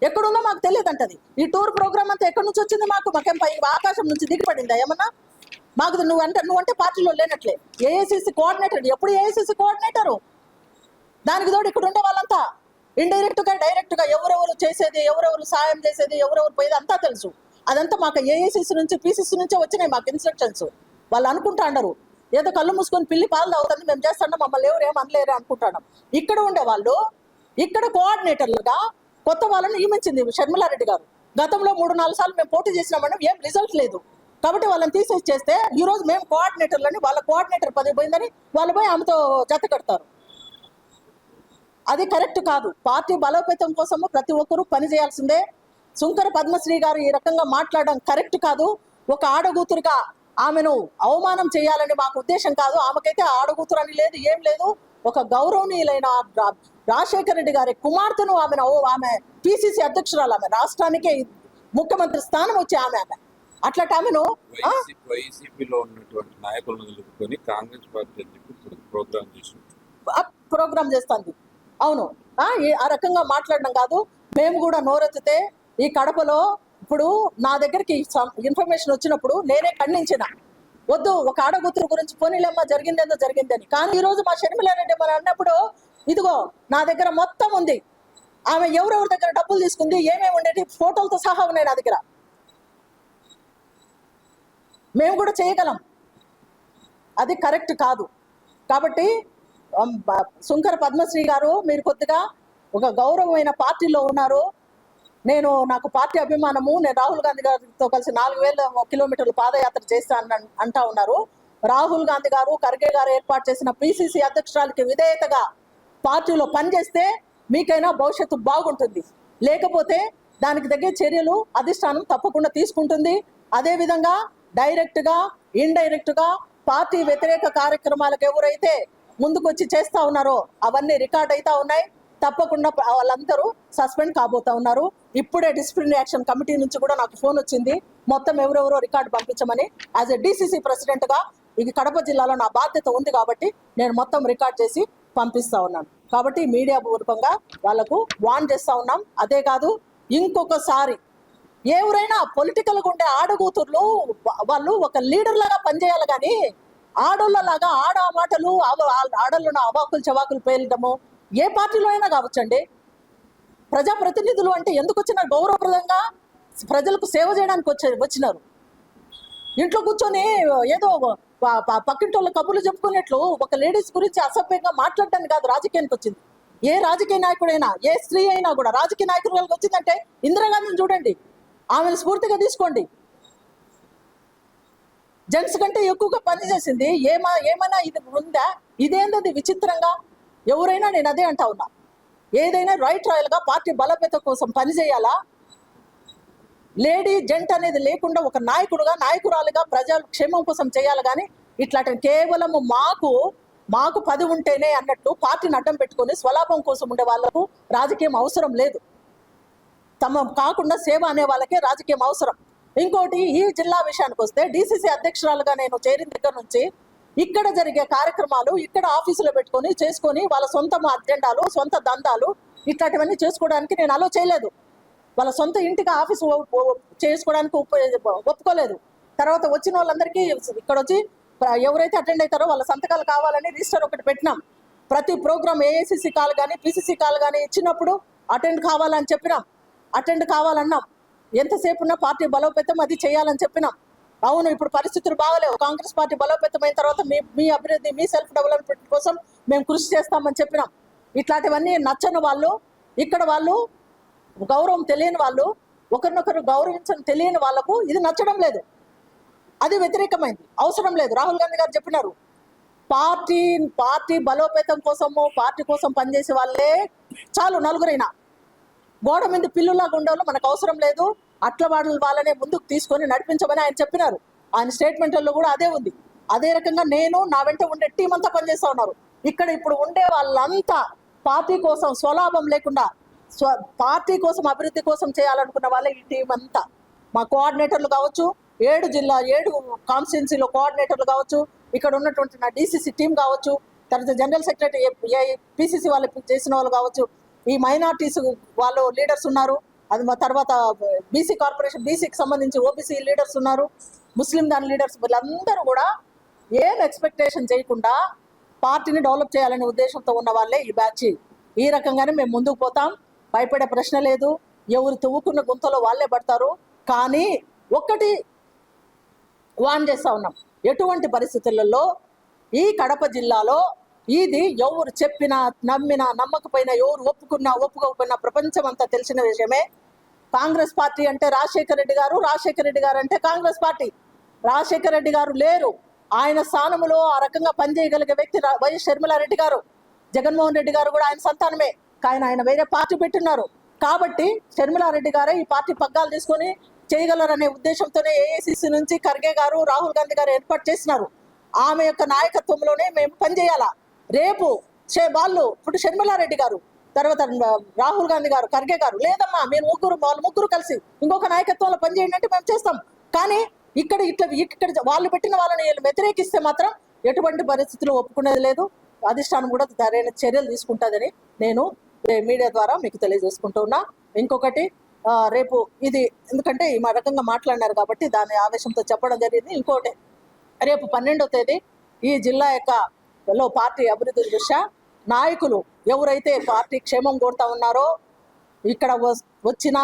S9: ఎక్కడుందో మాకు తెలియదు అంటది. ఈ టూర్ ప్రోగ్రామ్ అంతా ఎక్కడి నుంచి వచ్చింది? మాకేం పై ఆకాశం నుంచి దిగిపడిందా ఏమన్నా? మాకు నువ్వంటే పార్టీలో లేనట్లే. ఏఐసిసి కోఆర్డినేటర్, ఎప్పుడు ఏఐసిసి కోఆర్డినేటరు? దానికి తోడు ఇక్కడ ఉండే వాళ్ళంతా ఇండైరెక్ట్గా డైరెక్ట్గా ఎవరెవరు చేసేది, ఎవరెవరు సాయం చేసేది, ఎవరెవరు పోయేది అంతా తెలుసు. అదంతా మాకు ఏఐసిసి నుంచి పిసిసి నుంచే వచ్చినాయి మాకు ఇన్స్ట్రక్షన్స్. వాళ్ళు అనుకుంటా అన్నారు ఏదో కళ్ళు మూసుకొని పిల్లి పాలు తాగుతుంది మేము చేస్తాం, మమ్మల్ని ఎవరు ఏమనలేరు అనుకుంటున్నాం. ఇక్కడ ఉండే వాళ్ళు ఇక్కడ కోఆర్డినేటర్లుగా కొత్త వాళ్ళని నియమించింది షర్మిలారెడ్డి గారు. గతంలో 3-4 సార్లు మేము పోటీ చేసినామని ఏం రిజల్ట్ లేదు. కాబట్టి వాళ్ళని తీసేసి చేస్తే ఈరోజు మేము కోఆర్డినేటర్లని, వాళ్ళ కోఆర్డినేటర్ పదవి పోయిందని వాళ్ళు పోయి ఆమెతో జత కడతారు. అది కరెక్ట్ కాదు. పార్టీ బలోపేతం కోసము ప్రతి ఒక్కరూ పని చేయాల్సిందే. శంకర్ పద్మశ్రీ గారు ఈ రకంగా మాట్లాడడం కరెక్ట్ కాదు. ఒక ఆడగూతురుగా ఆమెను అవమానం చేయాలని మాకు ఉద్దేశం కాదు. ఆమెకైతే ఆడగూతురు అని లేదు, ఏం లేదు. ఒక గౌరవనీయులైన రాజశేఖర రెడ్డి గారి కుమార్తెను ఆమె పిసిసి అధ్యక్షురాలు, ఆమె రాష్ట్రానికే ముఖ్యమంత్రి స్థానం వచ్చి ఆమె అట్లాంటి ఆమెను
S10: వైసీపీలో ఉన్నటువంటి నాయకులను నిలుపుకొని కాంగ్రెస్ పార్టీ
S9: ప్రోగ్రామ్ చేస్తుంది. అవును, ఆ రకంగా మాట్లాడడం కాదు. మేము కూడా నోరెత్తితే ఈ కడపలో ఇప్పుడు నా దగ్గరికి ఇన్ఫర్మేషన్ వచ్చినప్పుడు నేనే ఖండించిన, వద్దు ఒక ఆడగూతురు గురించి పోనీలేమ్మా జరిగిందేందో జరిగిందని. కానీ ఈరోజు మా షర్మిలారెడ్డి మరి అన్నప్పుడు ఇదిగో నా దగ్గర మొత్తం ఉంది, ఆమె ఎవరెవరి దగ్గర డబ్బులు తీసుకుంది, ఏమేమి ఉండేది ఫోటోలతో సహా ఉన్నాయి నా దగ్గర. మేము కూడా చేయగలం. అది కరెక్ట్ కాదు. కాబట్టి సుంకర పద్మశ్రీ గారు, మీరు కొద్దిగా ఒక గౌరవమైన పార్టీలో ఉన్నారు. నాకు పార్టీ అభిమానము, నేను రాహుల్ గాంధీ గారితో కలిసి 4000 కిలోమీటర్లు పాదయాత్ర చేస్తాను అంటా ఉన్నారు. రాహుల్ గాంధీ గారు, ఖర్గే గారు ఏర్పాటు చేసిన పిసిసి అధ్యక్షురాలకి విధేయతగా పార్టీలో పనిచేస్తే మీకైనా భవిష్యత్తు బాగుంటుంది. లేకపోతే దానికి తగ్గ చర్యలు అధిష్టానం తప్పకుండా తీసుకుంటుంది. అదేవిధంగా డైరెక్ట్గా, ఇండైరెక్ట్గా పార్టీ వ్యతిరేక కార్యక్రమాలకు ఎవరైతే ముందుకొచ్చి చేస్తా ఉన్నారో అవన్నీ రికార్డ్ అవుతా ఉన్నాయి. తప్పకుండా వాళ్ళందరూ సస్పెండ్ కాబోతా ఉన్నారు. ఇప్పుడే డిసిప్లినరీ యాక్షన్ కమిటీ నుంచి కూడా నాకు ఫోన్ వచ్చింది, మొత్తం ఎవరెవరో రికార్డు పంపించమని. యాజ్ ఎ డిసిసి ప్రెసిడెంట్గా ఇది కడప జిల్లాలో నా బాధ్యత ఉంది కాబట్టి నేను మొత్తం రికార్డ్ చేసి పంపిస్తా ఉన్నాను. కాబట్టి మీడియా పూర్వకంగా వాళ్లకు వార్న్ చేస్తా ఉన్నాం. అదే కాదు, ఇంకొకసారి ఎవరైనా పొలిటికల్గా ఉండే ఆడగూతుర్లు వాళ్ళు ఒక లీడర్ లాగా పనిచేయాలి, కానీ ఆడోళ్ళలాగా ఆడ మాటలు ఆడోళ్ళను అవాకులు చవాకులు పేలడము ఏ పార్టీలో అయినా కావచ్చండి. ప్రజాప్రతినిధులు అంటే ఎందుకు వచ్చినారు? గౌరవప్రదంగా ప్రజలకు సేవ చేయడానికి వచ్చినారు. ఇంట్లో కూర్చొని ఏదో పక్కింటోళ్ళ కబుర్లు చెప్పుకునేట్లు ఒక లేడీస్ గురించి అసభ్యంగా మాట్లాడడానికి కాదు రాజకీయానికి వచ్చింది. ఏ రాజకీయ నాయకుడైనా, ఏ స్త్రీ అయినా కూడా రాజకీయ నాయకురాలకు వచ్చిందంటే ఇందిరాగాంధీని చూడండి, ఆమెను స్ఫూర్తిగా తీసుకోండి. జెంట్స్ కంటే ఎక్కువగా పనిచేసింది. ఏమైనా ఇది ఉందా? ఇదేంటది విచిత్రంగా? ఎవరైనా నేను అదే అంటా ఉన్నా, ఏదైనా రైట్ రాయల్గా పార్టీ బలోపేతం కోసం పనిచేయాలా? లేడీ జెంట్ అనేది లేకుండా ఒక నాయకుడుగా, నాయకురాలుగా ప్రజల క్షేమం కోసం చేయాలి. కానీ ఇట్లాంటి కేవలం మాకు 10 ఉంటేనే అన్నట్టు పార్టీని అడ్డం పెట్టుకొని స్వలాభం కోసం ఉండే వాళ్లకు రాజకీయం అవసరం లేదు. తమ కాకుండా సేవ అనే వాళ్ళకే రాజకీయం అవసరం. ఇంకోటి, ఈ జిల్లా విషయానికి వస్తే డిసిసి అధ్యక్షురాలుగా నేను చేరిన దగ్గర నుంచి ఇక్కడ జరిగే కార్యక్రమాలు ఇక్కడ ఆఫీసులో పెట్టుకొని చేసుకొని వాళ్ళ సొంత అజెండాలు, సొంత దందాలు ఇట్లాంటివన్నీ చేసుకోవడానికి నేను అలో చేయలేదు. వాళ్ళ సొంత ఇంటికి ఆఫీసు చేసుకోవడానికి ఒప్పుకోలేదు. తర్వాత వచ్చిన వాళ్ళందరికీ ఇక్కడ వచ్చి ఎవరైతే అటెండ్ అవుతారో వాళ్ళ సంతకాలు కావాలని రిజిస్టర్ ఒకటి పెట్టినాం. ప్రతి ప్రోగ్రామ్ ఏఐసిసి కాల్ కానీ పిసిసి కాల్ కానీ ఇచ్చినప్పుడు అటెండ్ కావాలని చెప్పినాం, అటెండ్ కావాలన్నాం. ఎంతసేపు ఉన్న పార్టీ బలోపేతం అది చేయాలని చెప్పినాం. అవును, ఇప్పుడు పరిస్థితులు బాగలేవు. కాంగ్రెస్ పార్టీ బలోపేతం అయిన తర్వాత మీ అభివృద్ధి, మీ సెల్ఫ్ డెవలప్మెంట్ కోసం మేము కృషి చేస్తామని చెప్పినాం. ఇట్లాంటివన్నీ నచ్చని వాళ్ళు, ఇక్కడ వాళ్ళు గౌరవం తెలియని వాళ్ళు, ఒకరినొకరు గౌరవించని తెలియని వాళ్లకు ఇది నచ్చడం లేదు, అది వ్యతిరేకమైంది. అవసరం లేదు. రాహుల్ గాంధీ గారు చెప్పినారు, పార్టీ బలోపేతం కోసము, పార్టీ కోసం పనిచేసే వాళ్ళే చాలు, నలుగురైనా గోడ మీద పిల్లులాగా ఉండేవాళ్ళు మనకు అవసరం లేదు. అట్ల వాళ్ళనే ముందుకు తీసుకొని నడిపించమని ఆయన చెప్పినారు. ఆయన స్టేట్మెంట్లలో కూడా అదే ఉంది. అదే రకంగా నేను, నా వెంట ఉండే టీం అంతా పనిచేస్తూ ఉన్నారు. ఇక్కడ ఇప్పుడు ఉండే వాళ్ళంతా పార్టీ కోసం స్వలాభం లేకుండా పార్టీ కోసం, అభివృద్ధి కోసం చేయాలనుకున్న వాళ్ళే ఈ టీం అంతా. మా కోఆర్డినేటర్లు కావచ్చు, 7 కాన్స్టిట్యున్సీలో కోఆర్డినేటర్లు కావచ్చు, ఇక్కడ ఉన్నటువంటి నా డిసిసి టీం కావచ్చు, తర్వాత జనరల్ సెక్రటరీ పిసిసి వాళ్ళు చేసిన వాళ్ళు కావచ్చు, ఈ మైనార్టీస్ వాళ్ళు లీడర్స్ ఉన్నారు. అది మా తర్వాత బీసీ కార్పొరేషన్, బీసీకి సంబంధించి ఓబీసీ లీడర్స్ ఉన్నారు, ముస్లిం దాని లీడర్స్, వీళ్ళందరూ కూడా ఏం ఎక్స్పెక్టేషన్ చేయకుండా పార్టీని డెవలప్ చేయాలనే ఉద్దేశంతో ఉన్న వాళ్ళే ఈ బ్యాచ్. ఈ రకంగానే మేము ముందుకు పోతాం. భయపడే ప్రశ్న లేదు. ఎవరు తవ్వుకున్న గుంతలో వాళ్ళే పడతారు. కానీ ఒక్కటి వాన్ చేస్తా ఉన్నాం, ఎటువంటి పరిస్థితులలో ఈ కడప జిల్లాలో ఇది ఎవరు చెప్పినా, నమ్మినా, నమ్మకపోయినా, ఎవరు ఒప్పుకున్నా ఒప్పుకోకపోయినా ప్రపంచం అంతా తెలిసిన విషయమే. కాంగ్రెస్ పార్టీ అంటే రాజశేఖర రెడ్డి గారు, రాజశేఖర రెడ్డి గారు అంటే కాంగ్రెస్ పార్టీ. రాజశేఖర రెడ్డి గారు లేరు. ఆయన స్థానంలో ఆ రకంగా పనిచేయగలిగే వ్యక్తి వైఎస్ షర్మిలారెడ్డి గారు. జగన్మోహన్ రెడ్డి గారు కూడా ఆయన సంతానమే, కానీ ఆయన వేరే పార్టీ పెట్టున్నారు. కాబట్టి షర్మిలారెడ్డి గారే ఈ పార్టీ పగ్గాలు తీసుకొని చేయగలరనే ఉద్దేశంతోనే ఏఐసిసి నుంచి ఖర్గే గారు, రాహుల్ గాంధీ గారు ఏర్పాటు చేసినారు. ఆమె యొక్క నాయకత్వంలోనే మేము పనిచేయాలా. రేపు వాళ్ళు ఇప్పుడు షర్మిలారెడ్డి గారు, తర్వాత రాహుల్ గాంధీ గారు, ఖర్గే గారు, లేదమ్మా మీరు వాళ్ళు ముగ్గురు కలిసి ఇంకొక నాయకత్వంలో పనిచేయండి అంటే మేము చేస్తాం. కానీ ఇక్కడ వాళ్ళు పెట్టిన వాళ్ళని వ్యతిరేకిస్తే మాత్రం ఎటువంటి పరిస్థితులు ఒప్పుకునేది లేదు. అధిష్టానం కూడా సరైన చర్యలు తీసుకుంటుందని నేను మీడియా ద్వారా మీకు తెలియజేసుకుంటూ ఉన్నా. ఇంకొకటి, రేపు ఇది ఎందుకంటే ఈ రకంగా మాట్లాడినారు కాబట్టి దాని ఆవేశంతో చెప్పడం జరిగింది. ఇంకోటి, రేపు 12వ తేదీ ఈ జిల్లా లో పార్టీ అభివృద్ధి దృష్ట్యా నాయకులు ఎవరైతే పార్టీ క్షేమం కోరుతా ఉన్నారో, ఇక్కడ వచ్చినా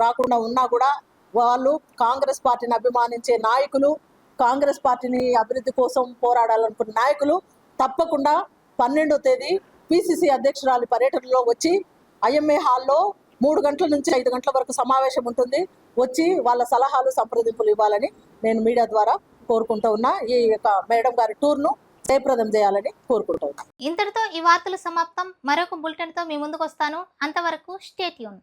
S9: రాకుండా ఉన్నా కూడా వాళ్ళు కాంగ్రెస్ పార్టీని అభిమానించే నాయకులు, కాంగ్రెస్ పార్టీని అభివృద్ధి కోసం పోరాడాలనుకున్న నాయకులు తప్పకుండా 12వ తేదీ పిసిసి అధ్యక్షురాలి పర్యటనలో వచ్చి ఐఎంఏ హాల్లో 3 గంటల నుంచి 5 గంటల వరకు సమావేశం ఉంటుంది. వచ్చి వాళ్ళ సలహాలు సంప్రదింపులు ఇవ్వాలని నేను మీడియా ద్వారా కోరుకుంటూ ఉన్నా. ఈ యొక్క మేడం గారి టూర్ను జయప్రదం చేయాలని కోరుకుంటూ ఉన్నా.
S1: ఇంతటితో ఈ వార్తలు సమాప్తం. మరొక బులెటిన్తో మీ ముందుకు వస్తాను. అంతవరకు స్టే ట్యూన్.